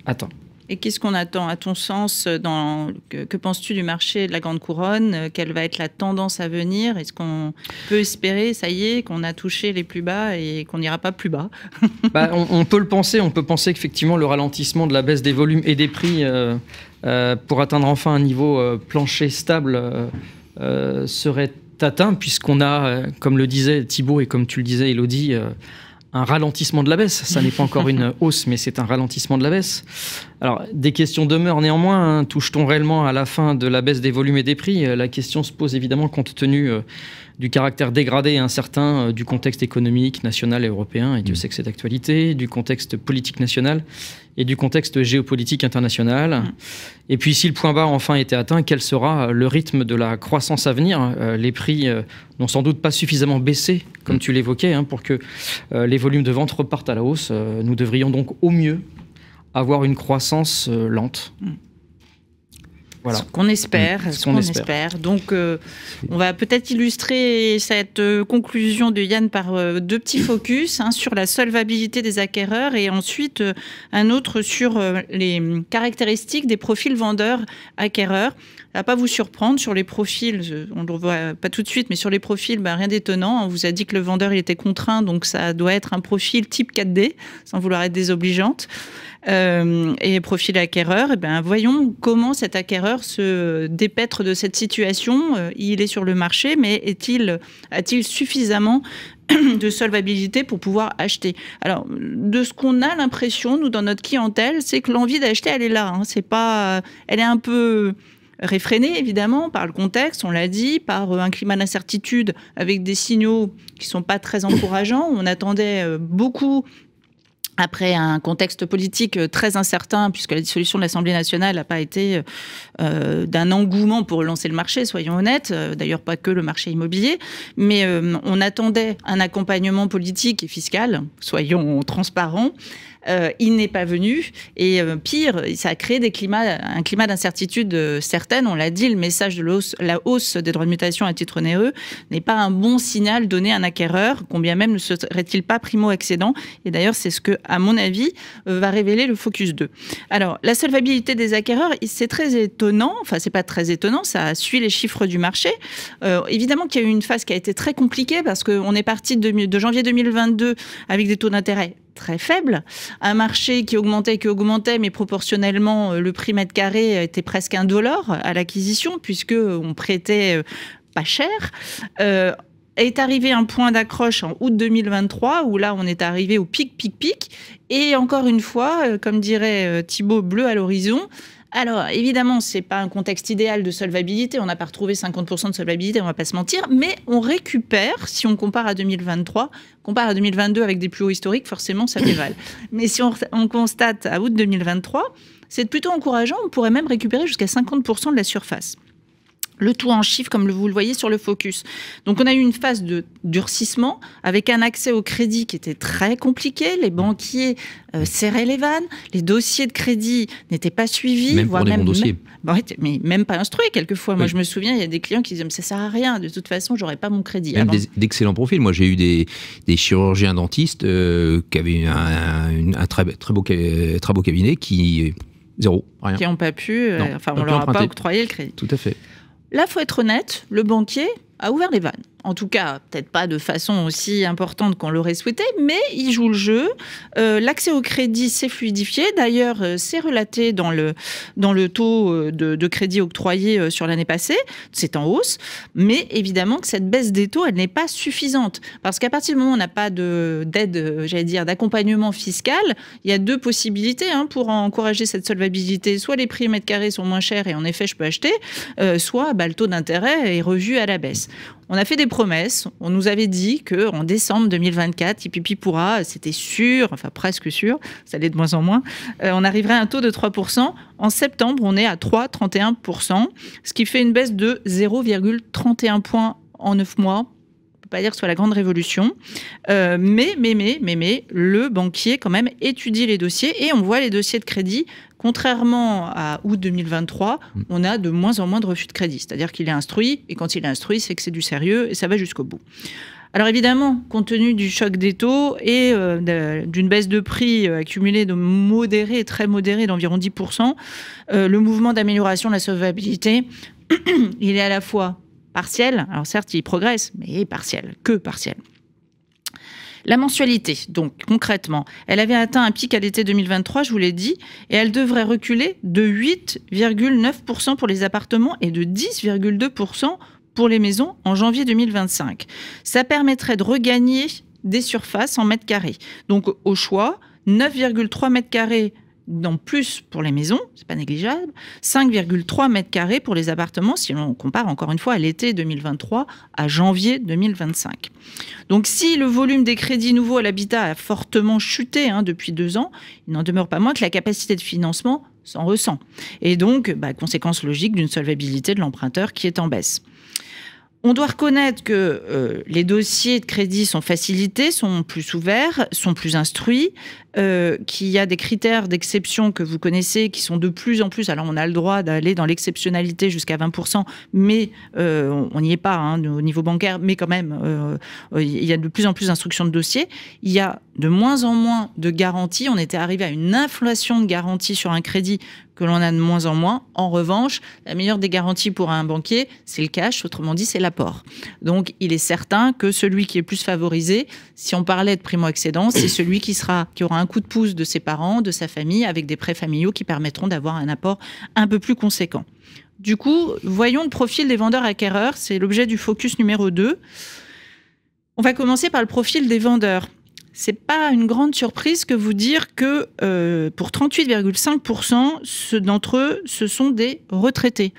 atteint. Et qu'est-ce qu'on attend, à ton sens, que penses-tu du marché de la Grande Couronne? Quelle va être la tendance à venir? Est-ce qu'on peut espérer, ça y est, qu'on a touché les plus bas et qu'on n'ira pas plus bas? On peut le penser. On peut penser qu'effectivement, le ralentissement de la baisse des volumes et des prix pour atteindre enfin un niveau plancher stable serait atteint, puisqu'on a, comme le disait Thibaut et comme tu le disais, Élodie, un ralentissement de la baisse. Ça n'est pas encore une hausse, mais c'est un ralentissement de la baisse. Alors, des questions demeurent néanmoins. Touche-t-on réellement à la fin de la baisse des volumes et des prix? La question se pose évidemment compte tenu du caractère dégradé et incertain du contexte économique national et européen, et Dieu sait que c'est d'actualité, du contexte politique national et du contexte géopolitique international. Et puis, si le point bas enfin était atteint, quel sera le rythme de la croissance à venir? Les prix n'ont sans doute pas suffisamment baissé, comme tu l'évoquais, pour que les volumes de vente repartent à la hausse. Nous devrions donc au mieux avoir une croissance lente. Voilà. Ce qu'on espère. Donc, on va peut-être illustrer cette conclusion de Yann par deux petits focus, sur la solvabilité des acquéreurs et ensuite un autre sur les caractéristiques des profils vendeurs-acquéreurs. Ça va pas vous surprendre sur les profils, on ne le voit pas tout de suite, mais sur les profils, rien d'étonnant. On vous a dit que le vendeur il était contraint, donc ça doit être un profil type 4D, sans vouloir être désobligeante. Et profil acquéreur, voyons comment cet acquéreur se dépêtre de cette situation. Il est sur le marché, mais a-t-il suffisamment de solvabilité pour pouvoir acheter? Alors, de ce qu'on a l'impression, nous, dans notre clientèle, c'est que l'envie d'acheter, elle est là. Elle est un peu réfrénée, évidemment, par le contexte, on l'a dit, par un climat d'incertitude avec des signaux qui ne sont pas très encourageants. On attendait beaucoup après un contexte politique très incertain, puisque la dissolution de l'Assemblée nationale n'a pas été d'un engouement pour relancer le marché, soyons honnêtes, d'ailleurs pas que le marché immobilier, mais on attendait un accompagnement politique et fiscal, soyons transparents. Il n'est pas venu, et pire, ça a créé un climat d'incertitude certaine. On l'a dit, le message de la hausse des droits de mutation à titre onéreux n'est pas un bon signal donné à un acquéreur, combien même ne serait-il pas primo-accédant. Et d'ailleurs, c'est ce que à mon avis, va révéler le Focus 2. Alors, la solvabilité des acquéreurs, c'est très étonnant. Enfin, c'est pas très étonnant, ça suit les chiffres du marché. Évidemment qu'il y a eu une phase qui a été très compliquée parce qu'on est parti de janvier 2022 avec des taux d'intérêt très faibles, un marché qui augmentait, mais proportionnellement, le prix mètre carré était presque $1 à l'acquisition, puisqu'on prêtait pas cher. Est arrivé un point d'accroche en août 2023, où là, on est arrivé au pic. Et encore une fois, comme dirait Thibaut, bleu à l'horizon. Alors, évidemment, c'est pas un contexte idéal de solvabilité. On n'a pas retrouvé 50% de solvabilité, on va pas se mentir. Mais on récupère, si on compare à 2023, compare à 2022 avec des plus hauts historiques, forcément, ça fait mal. Mais si on constate à août 2023, c'est plutôt encourageant. On pourrait même récupérer jusqu'à 50% de la surface. Le tout en chiffres, comme vous le voyez sur le Focus. Donc, on a eu une phase de durcissement avec un accès au crédit qui était très compliqué. Les banquiers serraient les vannes. Les dossiers de crédit n'étaient pas suivis. Même pour des bons dossiers. Mais même pas instruits, quelquefois. Oui. Moi, je me souviens, il y a des clients qui disaient « ça sert à rien. De toute façon, j'aurais pas mon crédit. » Même d'excellents profils. Moi, j'ai eu des chirurgiens dentistes qui avaient un très beau cabinet qui... Zéro, rien. Qui n'ont pas pu, on leur a pas octroyé le crédit. Tout à fait. Là, il faut être honnête, le banquier a ouvert les vannes. En tout cas, peut-être pas de façon aussi importante qu'on l'aurait souhaité, mais il joue le jeu. L'accès au crédit s'est fluidifié. D'ailleurs, c'est relaté dans le taux de crédit octroyé sur l'année passée. C'est en hausse. Mais évidemment que cette baisse des taux, elle n'est pas suffisante. Parce qu'à partir du moment où on n'a pas d'aide, d'accompagnement fiscal, il y a deux possibilités pour encourager cette solvabilité. Soit les prix mètre carré sont moins chers et en effet, je peux acheter. Soit le taux d'intérêt est revu à la baisse. On a fait des promesses. On nous avait dit qu'en décembre 2024, Tipeee pourra, c'était sûr, enfin presque sûr, ça l'est de moins en moins, on arriverait à un taux de 3%. En septembre, on est à 3,31%, ce qui fait une baisse de 0,31 points en 9 mois. Pas dire que ce soit la grande révolution, mais le banquier quand même étudie les dossiers et on voit les dossiers de crédit. Contrairement à août 2023, on a de moins en moins de refus de crédit. C'est-à-dire qu'il est instruit, et quand il est instruit, c'est que c'est du sérieux, et ça va jusqu'au bout. Alors évidemment, compte tenu du choc des taux et d'une baisse de prix accumulée de modérée, très modérée, d'environ 10%, le mouvement d'amélioration de la solvabilité, il est à la fois partiel, alors certes, il progresse, mais partiel, que partiel. La mensualité, donc concrètement, elle avait atteint un pic à l'été 2023, je vous l'ai dit, et elle devrait reculer de 8,9% pour les appartements et de 10,2% pour les maisons en janvier 2025. Ça permettrait de regagner des surfaces en mètres carrés. Donc au choix, 9,3 mètres carrés en plus pour les maisons, c'est pas négligeable, 5,3 mètres carrés pour les appartements, si on compare encore une fois à l'été 2023 à janvier 2025. Donc si le volume des crédits nouveaux à l'habitat a fortement chuté depuis 2 ans, il n'en demeure pas moins que la capacité de financement s'en ressent. Et donc, conséquence logique d'une solvabilité de l'emprunteur qui est en baisse. On doit reconnaître que les dossiers de crédit sont facilités, sont plus ouverts, sont plus instruits, qu'il y a des critères d'exception que vous connaissez qui sont de plus en plus... Alors, on a le droit d'aller dans l'exceptionnalité jusqu'à 20%, mais on n'y est pas au niveau bancaire, mais quand même, il y a de plus en plus d'instructions de dossiers. Il y a de moins en moins de garanties. On était arrivé à une inflation de garanties sur un crédit que l'on a de moins en moins. En revanche, la meilleure des garanties pour un banquier, c'est le cash, autrement dit, c'est l'apport. Donc, il est certain que celui qui est plus favorisé, si on parlait de primo-accédant, c'est celui qui aura un coup de pouce de ses parents, de sa famille, avec des prêts familiaux qui permettront d'avoir un apport un peu plus conséquent. Du coup, voyons le profil des vendeurs-acquéreurs. C'est l'objet du focus numéro 2. On va commencer par le profil des vendeurs. C'est pas une grande surprise que vous dire que pour 38,5% d'entre eux, ce sont des retraités.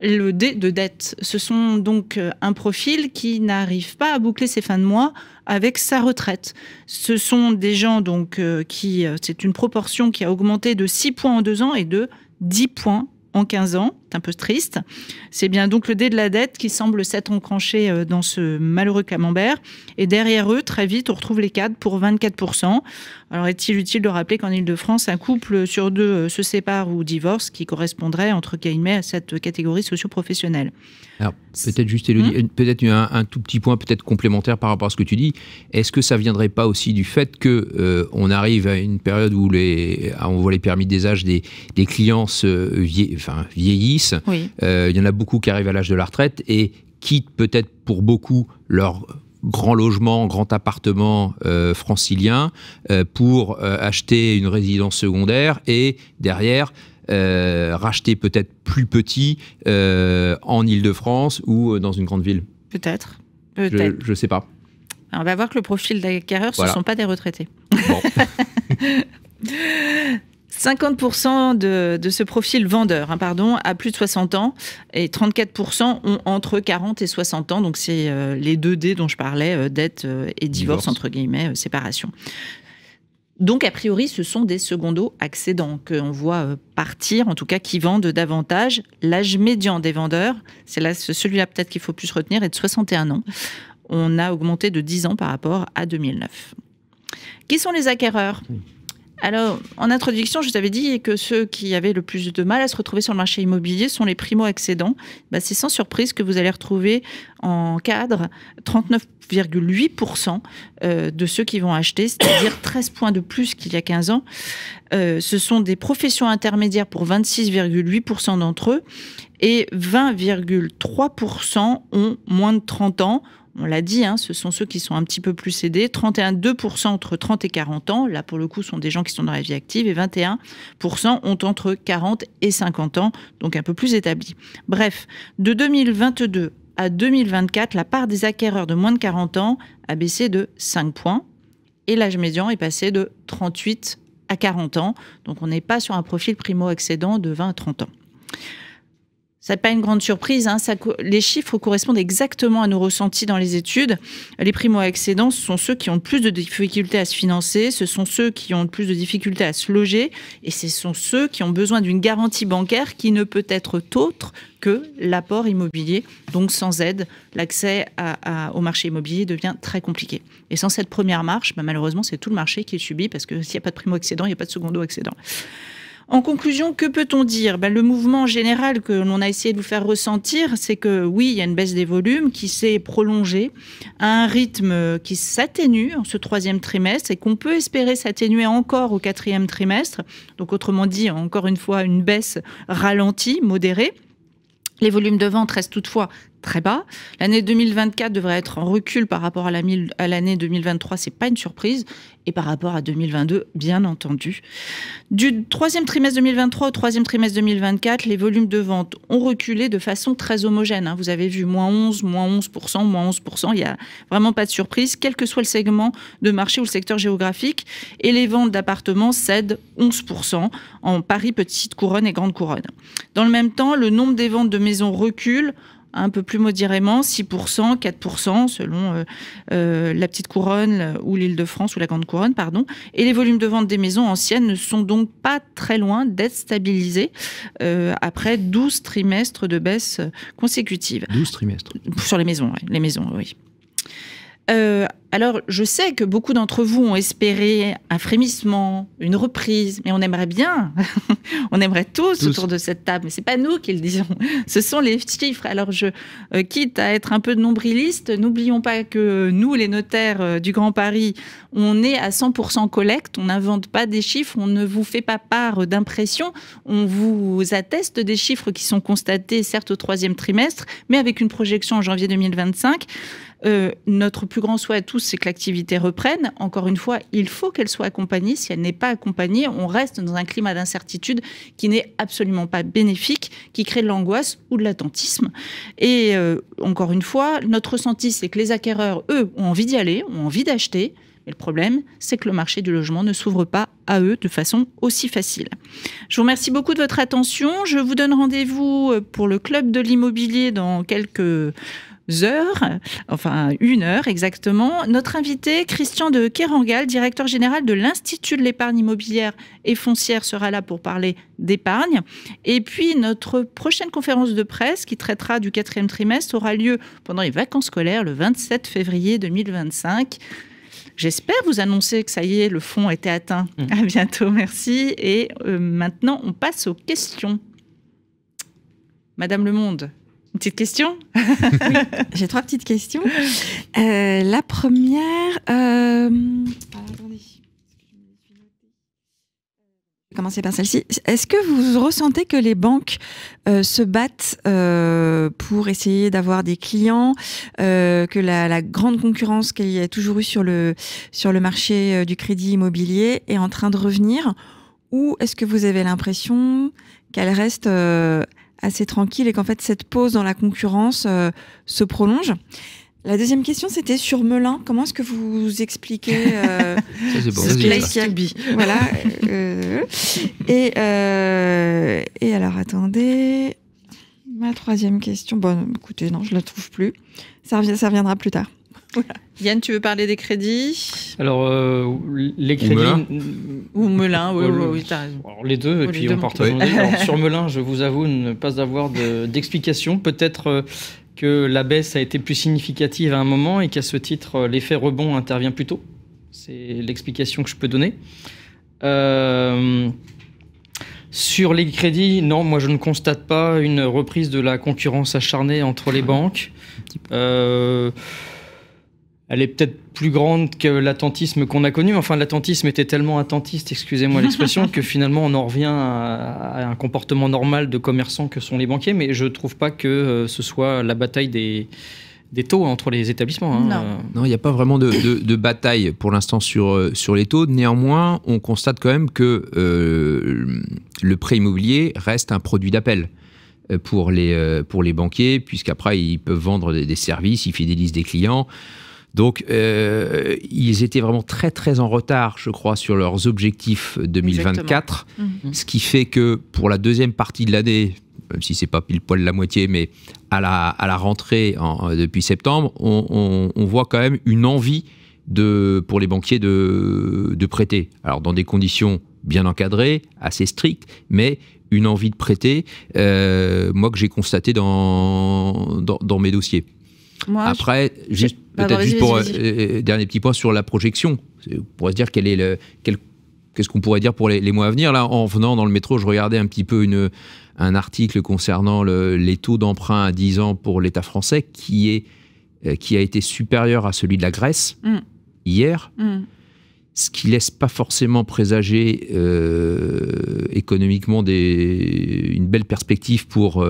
Le D de dette, ce sont donc un profil qui n'arrive pas à boucler ses fins de mois avec sa retraite. Ce sont des gens donc c'est une proportion qui a augmenté de 6 points en 2 ans et de 10 points en 15 ans. C'est un peu triste. C'est bien donc le dé de la dette qui semble s'être encranché dans ce malheureux camembert. Et derrière eux, très vite, on retrouve les cadres pour 24%. Alors, est-il utile de rappeler qu'en Ile-de-France, un couple sur 2 se sépare ou divorce, qui correspondrait, entre guillemets, à cette catégorie socio-professionnelle. Alors, peut-être juste, Élodie, peut-être un tout petit point peut-être complémentaire par rapport à ce que tu dis. Est-ce que ça ne viendrait pas aussi du fait qu'on arrive à une période où on voit les permis des âges des clients vieillissent. Oui. Il y en a beaucoup qui arrivent à l'âge de la retraite et quittent peut-être pour beaucoup leur grand logement, grand appartement francilien pour acheter une résidence secondaire et derrière racheter peut-être plus petit en Ile-de-France ou dans une grande ville. Peut-être. Je ne sais pas. Alors, on va voir que le profil d'acquéreur, ce ne sont pas des retraités. Bon. 50% de ce profil vendeur a plus de 60 ans et 34% ont entre 40 et 60 ans. Donc, c'est les 2 D dont je parlais, dette et divorce, entre guillemets, séparation. Donc, a priori, ce sont des secondo-accédants qu'on voit partir, en tout cas, qui vendent davantage. L'âge médian des vendeurs, c'est celui-là peut-être qu'il faut plus retenir, est de 61 ans. On a augmenté de 10 ans par rapport à 2009. Qui sont les acquéreurs ? Alors, en introduction, je vous avais dit que ceux qui avaient le plus de mal à se retrouver sur le marché immobilier sont les primo-accédants. C'est sans surprise que vous allez retrouver en cadre 39,8% de ceux qui vont acheter, c'est-à-dire 13 points de plus qu'il y a 15 ans. Ce sont des professions intermédiaires pour 26,8% d'entre eux et 20,3% ont moins de 30 ans. On l'a dit, ce sont ceux qui sont un petit peu plus aidés. 31,2% entre 30 et 40 ans. Là, pour le coup, ce sont des gens qui sont dans la vie active. Et 21% ont entre 40 et 50 ans, donc un peu plus établis. Bref, de 2022 à 2024, la part des acquéreurs de moins de 40 ans a baissé de 5 points. Et l'âge médian est passé de 38 à 40 ans. Donc, on n'est pas sur un profil primo-accédant de 20 à 30 ans. Ce n'est pas une grande surprise, les chiffres correspondent exactement à nos ressentis dans les études. Les primo-accédants, ce sont ceux qui ont le plus de difficultés à se financer, ce sont ceux qui ont le plus de difficultés à se loger, et ce sont ceux qui ont besoin d'une garantie bancaire qui ne peut être autre que l'apport immobilier. Donc sans aide, l'accès au marché immobilier devient très compliqué. Et sans cette première marche, malheureusement, c'est tout le marché qui est subi, parce que s'il n'y a pas de primo-accédant, il n'y a pas de secondo-accédant. En conclusion, que peut-on dire ? Le mouvement général que l'on a essayé de vous faire ressentir, c'est que oui, il y a une baisse des volumes qui s'est prolongée à un rythme qui s'atténue en ce 3e trimestre et qu'on peut espérer s'atténuer encore au 4e trimestre. Donc autrement dit, encore une fois, une baisse ralentie, modérée. Les volumes de vente restent toutefois très bas. L'année 2024 devrait être en recul par rapport à l'année 2023, c'est pas une surprise. Et par rapport à 2022, bien entendu. Du 3e trimestre 2023 au 3e trimestre 2024, les volumes de vente ont reculé de façon très homogène. Vous avez vu moins 11%, moins 11%. Il n'y a vraiment pas de surprise, quel que soit le segment de marché ou le secteur géographique. Et les ventes d'appartements cèdent 11% en Paris, Petite Couronne et Grande Couronne. Dans le même temps, le nombre des ventes de maisons recule un peu plus modérément, 6%, 4% selon la Petite Couronne ou l'Île-de-France ou la Grande Couronne, pardon. Et les volumes de vente des maisons anciennes ne sont donc pas très loin d'être stabilisés après 12 trimestres de baisse consécutive. 12 trimestres. Sur les maisons, oui. Alors, je sais que beaucoup d'entre vous ont espéré un frémissement, une reprise, mais on aimerait bien, on aimerait tous autour de cette table, mais c'est pas nous qui le disons, ce sont les chiffres. Alors, quitte à être un peu nombriliste, n'oublions pas que nous, les notaires du Grand Paris, on est à 100% collecte, on n'invente pas des chiffres, on ne vous fait pas part d'impressions, on vous atteste des chiffres qui sont constatés, certes au 3e trimestre, mais avec une projection en janvier 2025. Notre plus grand souhait à tous, c'est que l'activité reprenne. Encore une fois, il faut qu'elle soit accompagnée. Si elle n'est pas accompagnée, on reste dans un climat d'incertitude qui n'est absolument pas bénéfique, qui crée de l'angoisse ou de l'attentisme. Et encore une fois, notre ressenti, c'est que les acquéreurs, eux, ont envie d'y aller, ont envie d'acheter. Mais le problème, c'est que le marché du logement ne s'ouvre pas à eux de façon aussi facile. Je vous remercie beaucoup de votre attention. Je vous donne rendez-vous pour le Club de l'immobilier dans quelques heures, enfin 1 heure exactement. Notre invité, Christian de Kerangal, directeur général de l'Institut de l'épargne immobilière et foncière, sera là pour parler d'épargne. Et puis notre prochaine conférence de presse qui traitera du 4e trimestre aura lieu pendant les vacances scolaires le 27 février 2025. j'espère vous annoncer que ça y est, le fond a été atteint. À bientôt, merci. Et maintenant, on passe aux questions. Madame Le Monde, une petite question? Oui, j'ai 3 petites questions. La première... attendez. Je vais commencer par celle-ci. Est-ce que vous ressentez que les banques se battent pour essayer d'avoir des clients, que la grande concurrence qu'il y a toujours eu sur le marché du crédit immobilier est en train de revenir? Ou est-ce que vous avez l'impression qu'elle reste assez tranquille et qu'en fait cette pause dans la concurrence se prolonge? La deuxième question, c'était sur Melun. Comment est-ce que vous expliquez ce qu'il a subi? Voilà. Et alors, attendez. Ma troisième question. Bon, écoutez, non, je la trouve plus. Ça reviendra plus tard. Voilà. Yann, tu veux parler des crédits? Alors, les crédits... Ou Melun, oui, t'as raison. Alors, les deux, et puis on partage. Sur Melun, je vous avoue ne pas avoir d'explication. Peut-être... que la baisse a été plus significative à un moment et qu'à ce titre, l'effet rebond intervient plus tôt. C'est l'explication que je peux donner. Sur les crédits, non, moi je ne constate pas une reprise de la concurrence acharnée entre les banques. Elle est peut-être plus grande que l'attentisme qu'on a connu. Enfin, l'attentisme était tellement attentiste, excusez-moi l'expression, que finalement on en revient à un comportement normal de commerçants que sont les banquiers. Mais je ne trouve pas que ce soit la bataille des taux entre les établissements. Non, il n'y a pas vraiment de bataille pour l'instant sur les taux. Néanmoins, on constate quand même que le prêt immobilier reste un produit d'appel pour les banquiers, puisqu'après ils peuvent vendre des services, ils fidélisent des clients. Donc, ils étaient vraiment très, très en retard, je crois, sur leurs objectifs 2024. Ce qui fait que pour la deuxième partie de l'année, même si ce n'est pas pile poil la moitié, mais à la rentrée depuis septembre, on voit quand même une envie pour les banquiers de prêter. Alors, dans des conditions bien encadrées, assez strictes, mais une envie de prêter, moi, que j'ai constaté dans mes dossiers. Après, peut-être juste pour dernier petit point sur la projection. On pourrait se dire qu'est-ce qu'on pourrait dire pour les mois à venir. Là, en venant dans le métro, je regardais un petit peu un article concernant les taux d'emprunt à 10 ans pour l'État français qui a été supérieur à celui de la Grèce hier. Ce qui laisse pas forcément présager économiquement une belle perspective pour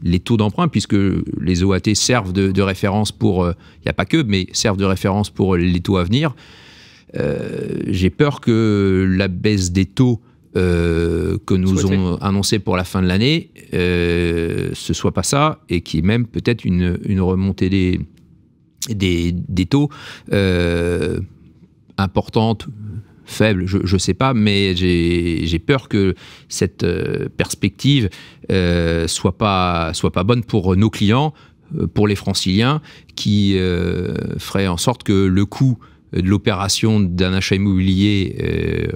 les taux d'emprunt, puisque les OAT servent de référence pour, il n'y a pas que, mais servent de référence pour les taux à venir. J'ai peur que la baisse des taux que nous ont annoncé pour la fin de l'année, ce soit pas ça, et qu'il y ait même peut-être une remontée des taux importante, faible, je ne sais pas, mais j'ai peur que cette perspective soit pas bonne pour nos clients, pour les franciliens, qui ferait en sorte que le coût de l'opération d'un achat immobilier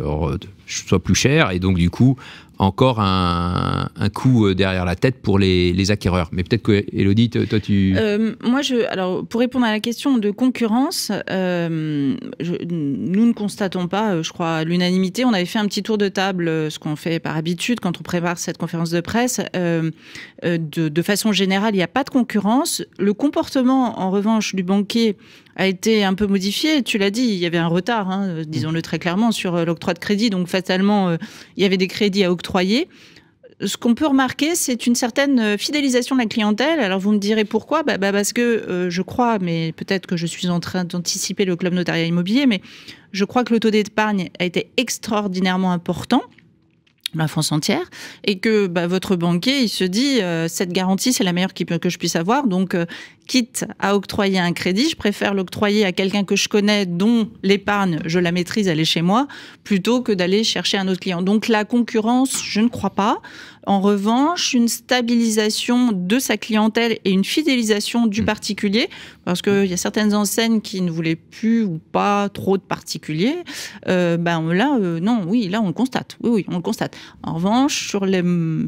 soit plus cher, et donc du coup encore un coup derrière la tête pour les acquéreurs. Mais peut-être que, Élodie, toi, tu... Moi, alors, pour répondre à la question de concurrence, nous ne constatons pas, je crois, à l'unanimité. On avait fait un petit tour de table, ce qu'on fait par habitude quand on prépare cette conférence de presse. De façon générale, il n'y a pas de concurrence. Le comportement, en revanche, du banquier a été un peu modifié. Tu l'as dit, il y avait un retard, disons-le très clairement, sur l'octroi de crédit. Donc, fatalement, il y avait des crédits à octroyer. Ce qu'on peut remarquer, c'est une certaine fidélisation de la clientèle. Alors, vous me direz pourquoi ? Parce que je crois, mais peut-être que je suis en train d'anticiper le club notariat immobilier, mais je crois que le taux d'épargne a été extraordinairement important, la France entière, et que votre banquier, il se dit cette garantie, c'est la meilleure que je puisse avoir, donc quitte à octroyer un crédit, je préfère l'octroyer à quelqu'un que je connais, dont l'épargne, je la maîtrise, elle est chez moi, plutôt que d'aller chercher un autre client. Donc la concurrence, je ne crois pas. En revanche, une stabilisation de sa clientèle et une fidélisation du particulier, parce qu'il y a certaines enseignes qui ne voulaient plus ou pas trop de particuliers. Là, on le constate. Oui, on le constate. En revanche, sur les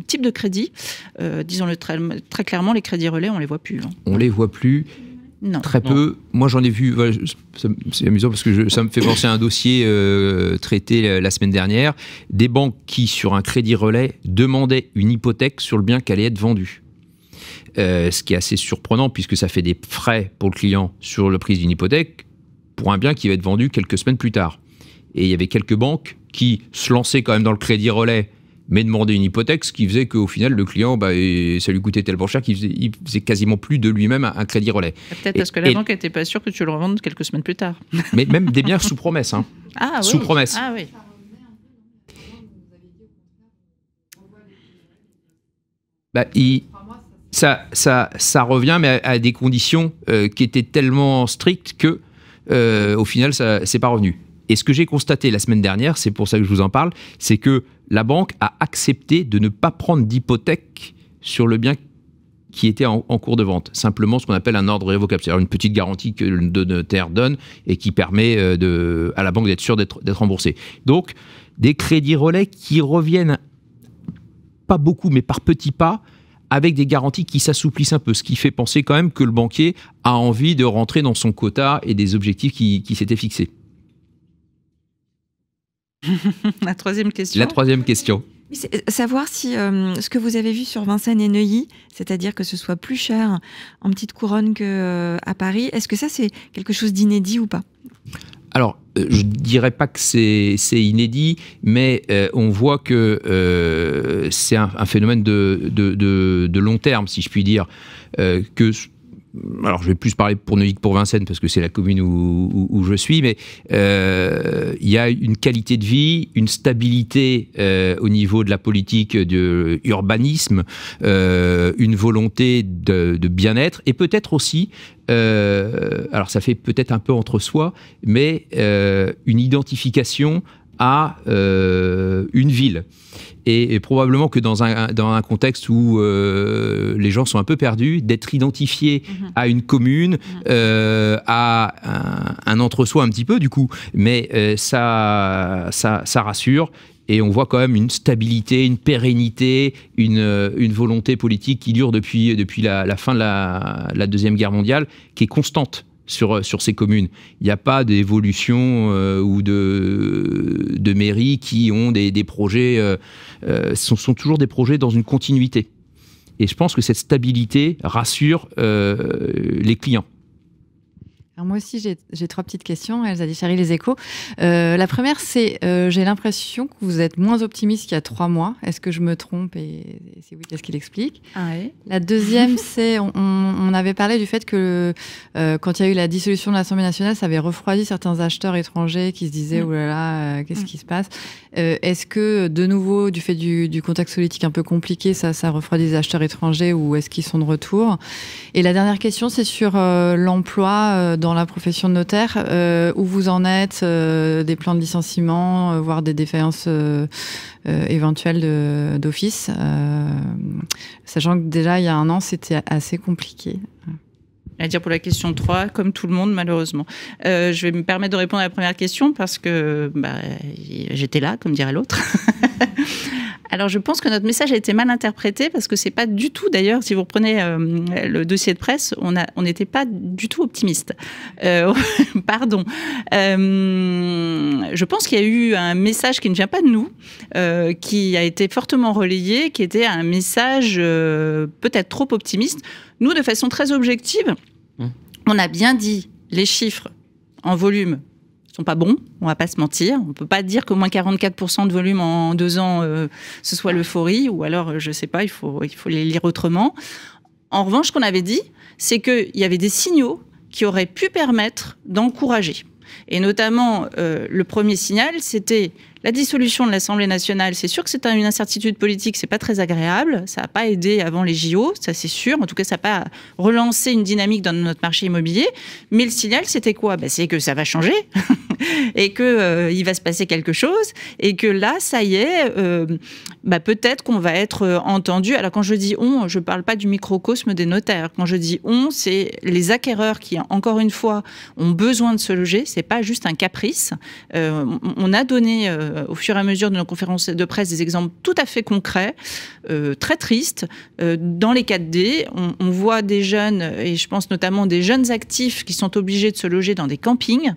types de crédits, disons-le très clairement, les crédits relais, on les voit plus. On les voit plus. Non. Très peu. Moi, j'en ai vu. Voilà, c'est amusant parce que ça me fait penser à un dossier traité la semaine dernière. Des banques qui, sur un crédit relais, demandaient une hypothèque sur le bien qui allait être vendu. Ce qui est assez surprenant puisque ça fait des frais pour le client sur le prix d'une hypothèque pour un bien qui va être vendu quelques semaines plus tard. Et il y avait quelques banques qui se lançaient quand même dans le crédit relais, mais demandaient une hypothèque, ce qui faisait qu'au final, le client, ça lui coûtait tellement cher qu'il faisait quasiment plus de lui-même un crédit relais. Peut-être parce que la banque n'était pas sûre que tu le revendes quelques semaines plus tard. Mais même des biens sous promesse. Hein. Ah, sous oui. promesse. Ah oui. Ça revient, mais à des conditions qui étaient tellement strictes que, au final, ça c'est pas revenu. Et ce que j'ai constaté la semaine dernière, c'est pour ça que je vous en parle, c'est que la banque a accepté de ne pas prendre d'hypothèque sur le bien qui était en cours de vente. Simplement ce qu'on appelle un ordre révocable, c'est-à-dire une petite garantie que le notaire donne et qui permet à la banque d'être sûr d'être remboursée. Donc, des crédits relais qui reviennent, pas beaucoup, mais par petits pas, avec des garanties qui s'assouplissent un peu, ce qui fait penser quand même que le banquier a envie de rentrer dans son quota et des objectifs qui s'étaient fixés. La troisième question. La troisième question. Savoir si ce que vous avez vu sur Vincennes et Neuilly, c'est-à-dire que ce soit plus cher en petite couronne qu'à Paris, est-ce que ça c'est quelque chose d'inédit ou pas? Alors, je ne dirais pas que c'est inédit, mais on voit que c'est un phénomène de long terme, si je puis dire. Alors, je vais plus parler pour Neuilly que pour Vincennes, parce que c'est la commune où je suis, mais il y a une qualité de vie, une stabilité au niveau de la politique de urbanisme, une volonté de bien-être, et peut-être aussi, alors ça fait peut-être un peu entre soi, mais une identification à une ville. Et probablement que dans un contexte où les gens sont un peu perdus, d'être identifié à une commune, à un entre-soi un petit peu du coup, mais ça rassure. Et on voit quand même une stabilité, une pérennité, une volonté politique qui dure depuis la fin de la Deuxième Guerre mondiale, qui est constante sur ces communes. Il n'y a pas d'évolution ou de mairies qui ont des projets, sont toujours des projets dans une continuité. Et je pense que cette stabilité rassure les clients. Alors moi aussi, j'ai trois petites questions. Elsa Dichary, Les Échos. La première, c'est j'ai l'impression que vous êtes moins optimiste qu'il y a 3 mois. Est-ce que je me trompe? Et si oui, qu'est-ce qu'il explique? Oui. La deuxième, c'est on avait parlé du fait que quand il y a eu la dissolution de l'Assemblée nationale, ça avait refroidi certains acheteurs étrangers qui se disaient oh là là, qu'est-ce qui se passe? Est-ce que, de nouveau, du fait du contexte politique un peu compliqué, ça refroidit les acheteurs étrangers ou est-ce qu'ils sont de retour? Et la dernière question, c'est sur l'emploi dans la profession de notaire, où vous en êtes, des plans de licenciement, voire des défaillances éventuelles d'office, sachant que déjà il y a 1 an c'était assez compliqué. À dire pour la question 3, comme tout le monde malheureusement. Je vais me permettre de répondre à la première question parce que j'étais là, comme dirait l'autre. Alors, je pense que notre message a été mal interprété parce que c'est pas du tout, d'ailleurs, si vous reprenez le dossier de presse, on n'était pas du tout optimiste. Pardon. Je pense qu'il y a eu un message qui ne vient pas de nous, qui a été fortement relayé, qui était un message peut-être trop optimiste. Nous, de façon très objective, on a bien dit les chiffres en volume sont pas bons, on va pas se mentir. On peut pas dire qu'au moins 44% de volume en 2 ans, ce soit l'euphorie, ou alors, je sais pas, il faut les lire autrement. En revanche, ce qu'on avait dit, c'est qu'il y avait des signaux qui auraient pu permettre d'encourager. Et notamment, le premier signal, c'était la dissolution de l'Assemblée nationale. C'est sûr que c'est une incertitude politique, c'est pas très agréable. Ça n'a pas aidé avant les JO, ça c'est sûr. En tout cas, ça n'a pas relancé une dynamique dans notre marché immobilier. Mais le signal, c'était quoi? C'est que ça va changer et qu'il va se passer quelque chose et que là, ça y est, peut-être qu'on va être entendu. Alors quand je dis on, je parle pas du microcosme des notaires. Quand je dis on, c'est les acquéreurs qui, encore une fois, ont besoin de se loger. C'est pas juste un caprice. On a donné au fur et à mesure de nos conférences de presse des exemples tout à fait concrets, très tristes. Dans les 4D, on voit des jeunes, et je pense notamment des jeunes actifs qui sont obligés de se loger dans des campings.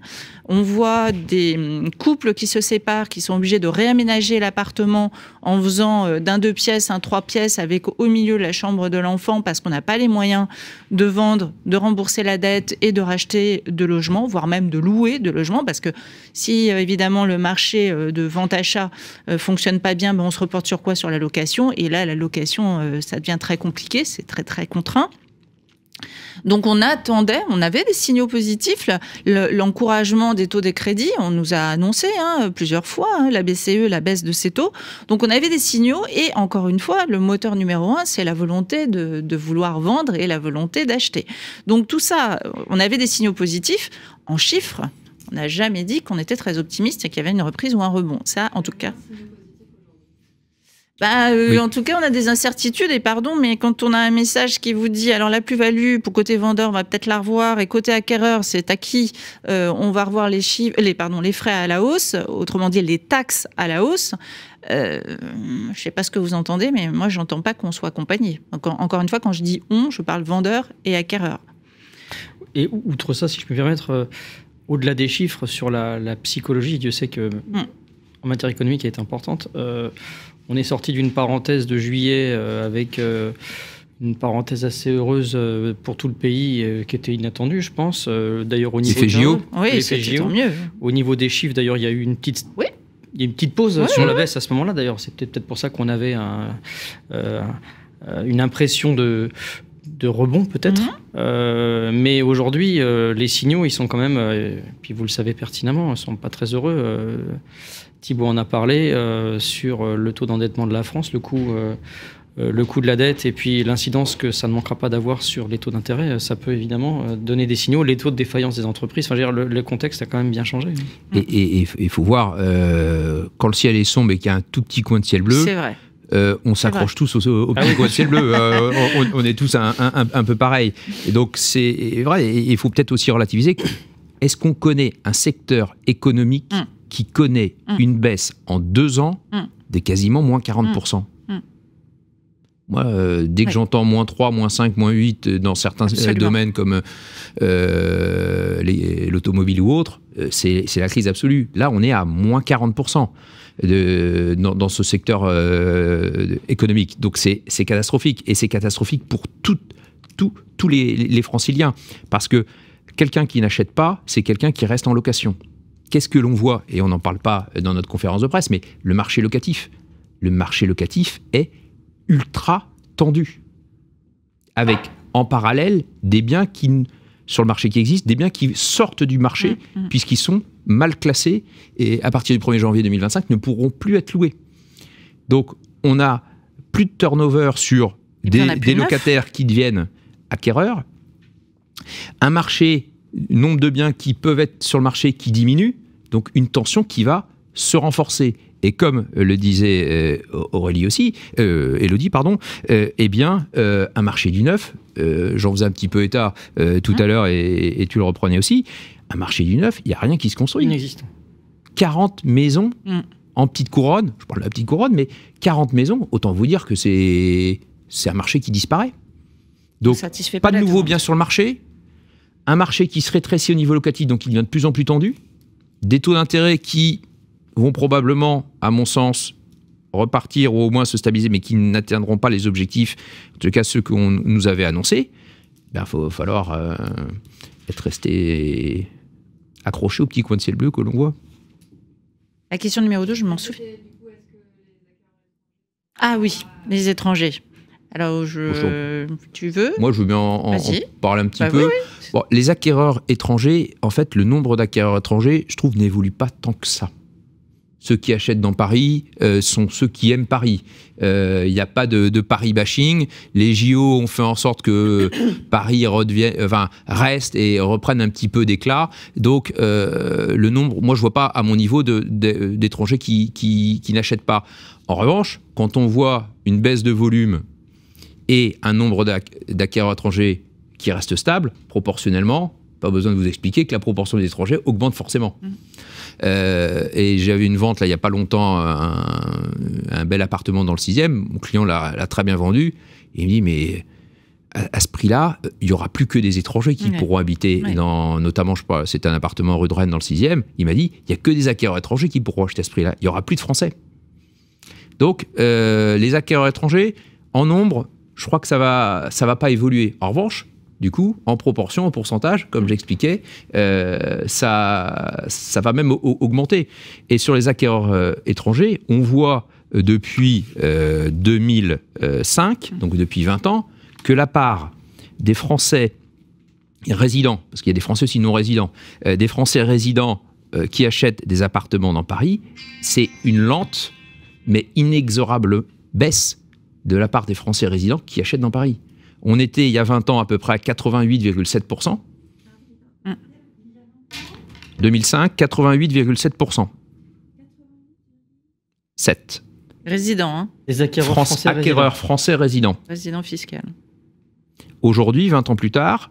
On voit des couples qui se séparent, qui sont obligés de réaménager l'appartement en faisant d'un 2 pièces un 3 pièces avec au milieu la chambre de l'enfant parce qu'on n'a pas les moyens de vendre, de rembourser la dette et de racheter de logements, voire même de louer de logements, parce que si évidemment le marché de vente-achat fonctionne pas bien, ben on se reporte sur quoi? Sur la location. Et là, la location, ça devient très compliqué, c'est très très contraint. Donc on avait des signaux positifs, l'encouragement des taux des crédits, on nous a annoncé plusieurs fois la BCE, la baisse de ces taux. Donc on avait des signaux et encore une fois, le moteur numéro 1, c'est la volonté de vouloir vendre et la volonté d'acheter. Donc tout ça, on avait des signaux positifs en chiffres. On n'a jamais dit qu'on était très optimiste et qu'il y avait une reprise ou un rebond. Ça, en tout cas... oui. En tout cas, on a des incertitudes et pardon, mais quand on a un message qui vous dit alors la plus-value pour côté vendeur, on va peut-être la revoir et côté acquéreur, c'est acquis, on va revoir les frais à la hausse, autrement dit les taxes à la hausse. Je ne sais pas ce que vous entendez, mais moi, je n'entends pas qu'on soit accompagné. Encore une fois, quand je dis on, je parle vendeur et acquéreur. Et outre ça, si je peux me permettre, au-delà des chiffres sur la psychologie, Dieu sait que en matière économique, elle est importante. On est sorti d'une parenthèse de juillet avec une parenthèse assez heureuse pour tout le pays qui était inattendue, je pense. D'ailleurs, au niveau des FGO. Oui, c'est tant mieux. Au niveau des chiffres, d'ailleurs, il y a eu une petite... Oui. Il y a une petite pause sur la baisse à ce moment-là, d'ailleurs. C'est peut-être pour ça qu'on avait une impression de rebond, peut-être. Mais aujourd'hui, les signaux, ils sont quand même... puis vous le savez pertinemment, ils ne sont pas très heureux. Thibault en a parlé sur le taux d'endettement de la France, le coût de la dette et puis l'incidence que ça ne manquera pas d'avoir sur les taux d'intérêt. Ça peut évidemment donner des signaux, les taux de défaillance des entreprises. Enfin, je veux dire, le contexte a quand même bien changé. Et il faut voir, quand le ciel est sombre et qu'il y a un tout petit coin de ciel bleu, c'est vrai. On s'accroche tous au petit coin de ciel bleu. On est tous un peu pareils. Et donc, c'est vrai, et il faut peut-être aussi relativiser. Est-ce qu'on connaît un secteur économique qui connaît une baisse en 2 ans de quasiment moins 40%. Moi, dès que j'entends moins 3, moins 5, moins 8 dans certains domaines comme l'automobile ou autre, c'est la crise absolue. Là, on est à moins 40% dans ce secteur économique. Donc, c'est catastrophique. Et c'est catastrophique pour tous les franciliens. Parce que quelqu'un qui n'achète pas, c'est quelqu'un qui reste en location. Qu'est-ce que l'on voit? Et on n'en parle pas dans notre conférence de presse, mais le marché locatif. Le marché locatif est ultra tendu. Avec, en parallèle, des biens sur le marché qui existent, des biens qui sortent du marché, puisqu'ils sont mal classés, et à partir du 1er janvier 2025, ne pourront plus être loués. Donc, on a plus de turnover sur des locataires qui deviennent acquéreurs, un marché, nombre de biens qui peuvent être sur le marché qui diminue, donc une tension qui va se renforcer. Et comme le disait Élodie, pardon, eh bien, un marché du neuf, j'en faisais un petit peu état tout à l'heure et tu le reprenais aussi, un marché du neuf, il n'y a rien qui se construit. Inexistant. 40 maisons en petite couronne, je parle de la petite couronne, mais 40 maisons, autant vous dire que c'est un marché qui disparaît. Donc, pas de nouveaux biens sur le marché, un marché qui se rétrécit au niveau locatif, donc il devient de plus en plus tendu, des taux d'intérêt qui vont probablement, à mon sens, repartir ou au moins se stabiliser, mais qui n'atteindront pas les objectifs, en tout cas ceux qu'on nous avait annoncés. Il va falloir être resté accroché au petit coin de ciel bleu que l'on voit. La question numéro 2, je m'en souviens. Ah oui, les étrangers. Alors, tu veux? Moi, je veux bien en parler un petit peu. Oui. Bon, les acquéreurs étrangers, en fait, le nombre d'acquéreurs étrangers, je trouve, n'évolue pas tant que ça. Ceux qui achètent dans Paris sont ceux qui aiment Paris. Il n'y a pas de Paris bashing. Les JO ont fait en sorte que Paris reste et reprenne un petit peu d'éclat. Donc, le nombre, moi, je ne vois pas à mon niveau d'étrangers qui n'achètent pas. En revanche, quand on voit une baisse de volume et un nombre d'acquéreurs étrangers qui reste stable, proportionnellement, Pas besoin de vous expliquer que la proportion des étrangers augmente forcément. Et j'avais une vente, là, il n'y a pas longtemps, un bel appartement dans le 6e. Mon client l'a très bien vendu. Et il me dit, mais à ce prix-là, il n'y aura plus que des étrangers qui pourront habiter, notamment, je crois, c'est un appartement rue de Rennes dans le 6e. Il m'a dit, il n'y a que des acquéreurs étrangers qui pourront acheter à ce prix-là. Il n'y aura plus de Français. Donc, les acquéreurs étrangers, en nombre, je crois que ça va pas évoluer. En revanche, du coup, en proportion, en pourcentage, comme j'expliquais, ça va même augmenter. Et sur les acquéreurs étrangers, on voit depuis 2005, donc depuis 20 ans, que la part des Français résidents, parce qu'il y a des Français aussi non résidents, des Français résidents qui achètent des appartements dans Paris, c'est une lente mais inexorable baisse de la part des Français résidents qui achètent dans Paris. On était, il y a 20 ans, à peu près à 88,7%. 2005, 88,7%. 7. Résidents, hein. Les acquéreurs français résidents. Résidents fiscaux. Aujourd'hui, 20 ans plus tard,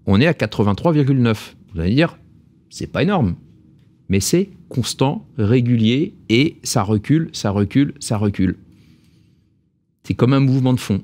on est à 83,9. Vous allez dire, c'est pas énorme. Mais c'est constant, régulier, et ça recule, ça recule, ça recule. C'est comme un mouvement de fond.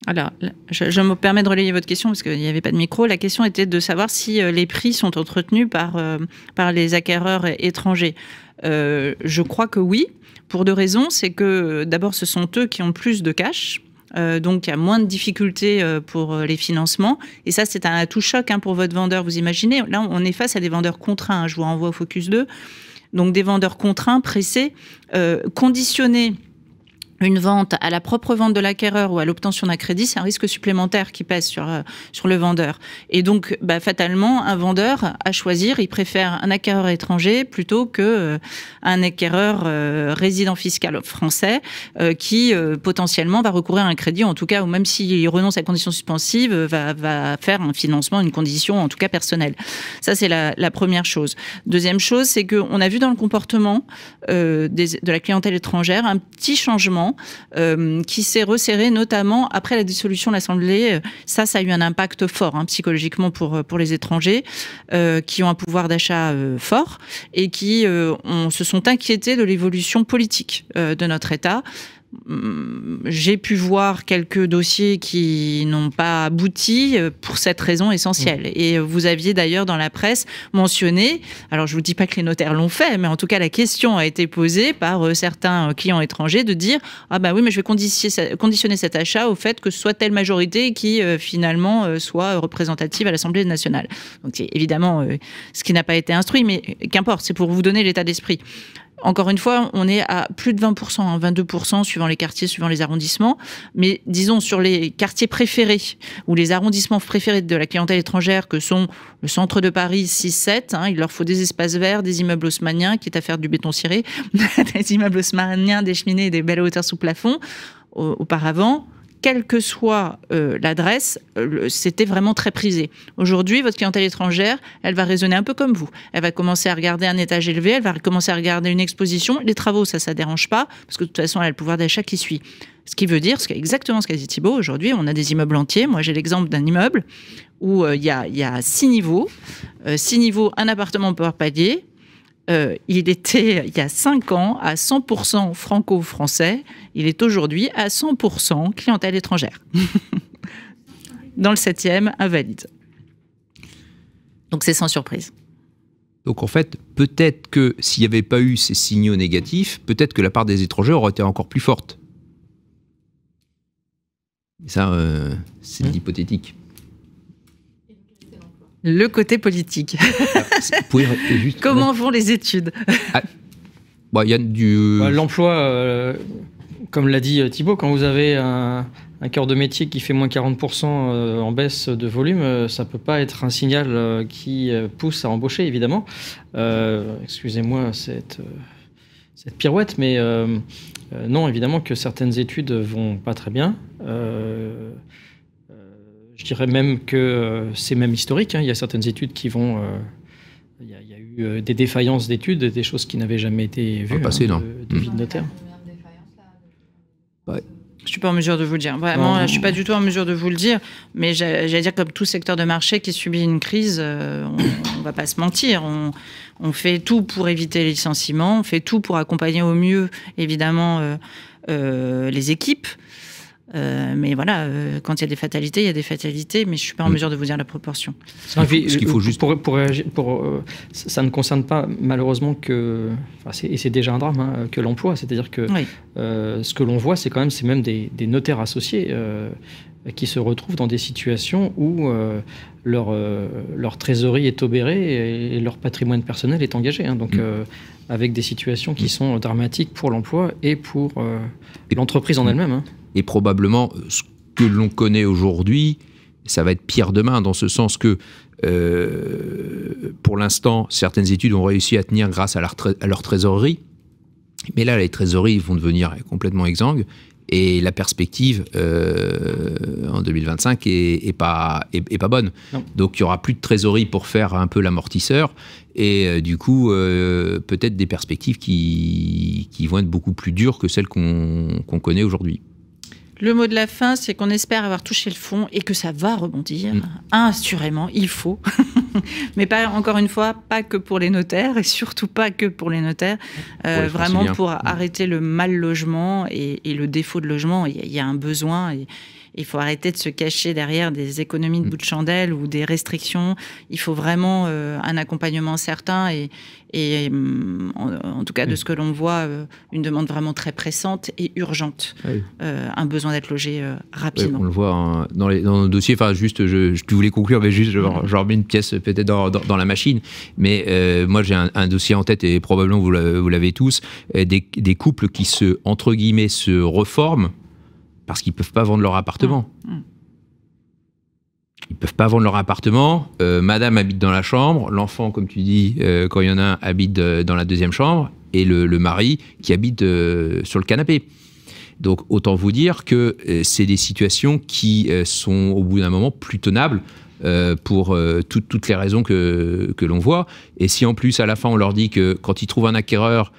Alors, je me permets de relayer votre question parce qu'il n'y avait pas de micro. La question était de savoir si les prix sont entretenus par les acquéreurs étrangers. Je crois que oui, pour deux raisons. C'est que d'abord, ce sont eux qui ont plus de cash. Donc, il y a moins de difficultés pour les financements. Et ça, c'est un atout choc pour votre vendeur. Vous imaginez, là, on est face à des vendeurs contraints. Je vous renvoie au Focus 2. Donc, des vendeurs contraints, pressés, conditionnés. Une vente à la propre vente de l'acquéreur ou à l'obtention d'un crédit, c'est un risque supplémentaire qui pèse sur le vendeur. Et donc, fatalement, un vendeur, à choisir, il préfère un acquéreur étranger plutôt qu'un acquéreur résident fiscal français qui, potentiellement, va recourir à un crédit, en tout cas, ou même s'il renonce à la condition suspensive, va faire un financement, une condition, en tout cas, personnelle. Ça, c'est la première chose. Deuxième chose, c'est qu'on a vu dans le comportement de la clientèle étrangère un petit changement qui s'est resserré notamment après la dissolution de l'Assemblée. Ça a eu un impact fort psychologiquement pour les étrangers qui ont un pouvoir d'achat fort et qui se sont inquiétés de l'évolution politique de notre État. J'ai pu voir quelques dossiers qui n'ont pas abouti pour cette raison essentielle. Et vous aviez d'ailleurs dans la presse mentionné, alors je vous dis pas que les notaires l'ont fait, mais en tout cas la question a été posée par certains clients étrangers de dire « Ah bah oui, mais je vais conditionner cet achat au fait que ce soit telle majorité qui finalement soit représentative à l'Assemblée nationale. » Donc c'est évidemment ce qui n'a pas été instruit, mais qu'importe, c'est pour vous donner l'état d'esprit. Encore une fois, on est à plus de 20%, 22% suivant les quartiers, suivant les arrondissements. Mais disons, sur les quartiers préférés ou les arrondissements préférés de la clientèle étrangère que sont le centre de Paris 6-7, il leur faut des espaces verts, des immeubles haussmanniens, quitte à faire du béton ciré, des immeubles haussmanniens, des cheminées et des belles hauteurs sous plafond. Auparavant, quelle que soit l'adresse, c'était vraiment très prisé. Aujourd'hui, votre clientèle étrangère, elle va raisonner un peu comme vous. Elle va commencer à regarder un étage élevé, elle va commencer à regarder une exposition. Les travaux, ça ne dérange pas, parce que de toute façon, elle a le pouvoir d'achat qui suit. Ce qui veut dire, exactement ce qu'a dit Thibault, aujourd'hui, on a des immeubles entiers. Moi, j'ai l'exemple d'un immeuble où il y a 6 niveaux. 6 niveaux, un appartement par palier. Il était, il y a 5 ans, à 100% franco-français. Il est aujourd'hui à 100% clientèle étrangère. Dans le 7e, invalide. Donc c'est sans surprise. Donc en fait, peut-être que s'il n'y avait pas eu ces signaux négatifs, peut-être que la part des étrangers aurait été encore plus forte. Et ça, c'est hypothétique. Le côté politique. Comment vont les études? Y a du... L'emploi, comme l'a dit Thibault, quand vous avez un cœur de métier qui fait moins 40% en baisse de volume, ça ne peut pas être un signal qui pousse à embaucher, évidemment. Excusez-moi cette pirouette, mais non, évidemment que certaines études ne vont pas très bien. Je dirais même que c'est même historique. Il y a certaines études qui vont... Il y a eu des défaillances d'études, des choses qui n'avaient jamais été vues de vie de notaire. Je suis pas en mesure de vous le dire. Vraiment, là, je suis pas du tout en mesure de vous le dire. Mais j'allais dire, comme tout secteur de marché qui subit une crise, on va pas se mentir. On fait tout pour éviter les licenciements. On fait tout pour accompagner au mieux, évidemment, les équipes. Mais voilà, quand il y a des fatalités, il y a des fatalités. Mais je suis pas en mesure de vous dire la proportion. Ce qu'il faut juste ça ne concerne pas malheureusement que, et c'est déjà un drame, hein, que l'emploi. C'est-à-dire que oui. Ce que l'on voit, c'est même des notaires associés qui se retrouvent dans des situations où leur trésorerie est obérée et leur patrimoine personnel est engagé. Hein, donc avec des situations qui sont dramatiques pour l'emploi et pour l'entreprise en elle-même. Hein. Et probablement, ce que l'on connaît aujourd'hui, ça va être pire demain, dans ce sens que, pour l'instant, certaines études ont réussi à tenir grâce à leur trésorerie. Mais là, les trésoreries vont devenir complètement exsangues. Et la perspective en 2025 est pas bonne. Non. Donc, il n'y aura plus de trésorerie pour faire un peu l'amortisseur. Et du coup, peut-être des perspectives qui vont être beaucoup plus dures que celles qu'on connaît aujourd'hui. Le mot de la fin, c'est qu'on espère avoir touché le fond et que ça va rebondir. Assurément, il faut. Mais pas, encore une fois, pas que pour les notaires et surtout pas que pour les notaires. Vraiment pour arrêter le mal logement et le défaut de logement. Il y a un besoin et il faut arrêter de se cacher derrière des économies de bout de chandelle ou des restrictions. Il faut vraiment un accompagnement certain et en tout cas de ce que l'on voit, une demande vraiment très pressante et urgente. Oui. Un besoin d'être logé rapidement. On le voit dans nos dossiers. Enfin, juste, je voulais conclure, mais juste, je remets une pièce peut-être dans la machine. Mais moi, j'ai un dossier en tête et probablement vous l'avez tous. Des couples qui entre guillemets, se reforment parce qu'ils ne peuvent pas vendre leur appartement. Ils ne peuvent pas vendre leur appartement. Madame habite dans la chambre. L'enfant, comme tu dis, quand il y en a un, habite dans la deuxième chambre. Et le mari qui habite sur le canapé. Donc, autant vous dire que c'est des situations qui sont, au bout d'un moment, plus tenables pour toutes les raisons que l'on voit. Et si, en plus, à la fin, on leur dit que quand ils trouvent un acquéreur,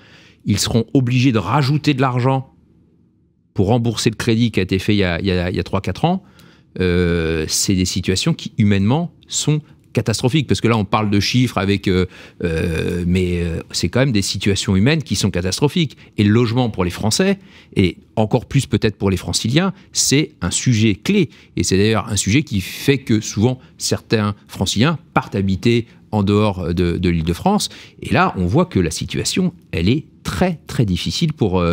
ils seront obligés de rajouter de l'argent pour rembourser le crédit qui a été fait il y a 3-4 ans, c'est des situations qui, humainement, sont catastrophiques. Parce que là, on parle de chiffres mais c'est quand même des situations humaines qui sont catastrophiques. Et le logement pour les Français, et encore plus peut-être pour les Franciliens, c'est un sujet clé. Et c'est d'ailleurs un sujet qui fait que souvent, certains Franciliens partent habiter en dehors de l'Île-de-France. Et là, on voit que la situation, elle est très, très difficile pour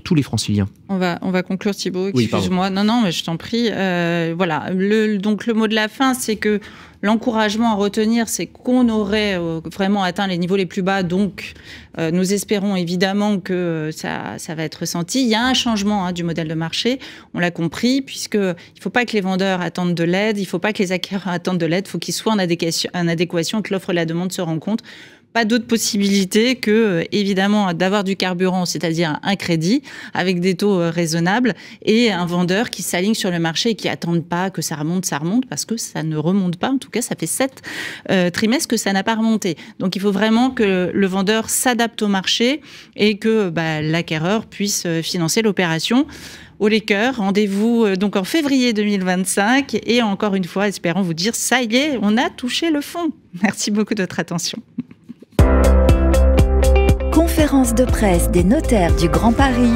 tous les Franciliens. On va conclure, Thibaut. Excuse-moi. Oui, non, mais je t'en prie. Voilà. Donc, le mot de la fin, c'est que l'encouragement à retenir, c'est qu'on aurait vraiment atteint les niveaux les plus bas. Donc, nous espérons évidemment que ça va être ressenti. Il y a un changement du modèle de marché. On l'a compris, puisqu'il ne faut pas que les vendeurs attendent de l'aide. Il ne faut pas que les acquéreurs attendent de l'aide. Il faut qu'ils soient en adéquation, que l'offre et la demande se rencontrent. Pas d'autre possibilité que, évidemment, d'avoir du carburant, c'est-à-dire un crédit avec des taux raisonnables et un vendeur qui s'aligne sur le marché et qui n'attende pas que ça remonte, parce que ça ne remonte pas. En tout cas, ça fait 7 trimestres que ça n'a pas remonté. Donc, il faut vraiment que le vendeur s'adapte au marché et que l'acquéreur puisse financer l'opération. Au Laker, rendez-vous donc en février 2025 et encore une fois, espérons vous dire, ça y est, on a touché le fond. Merci beaucoup de votre attention. Conférence de presse des notaires du Grand Paris,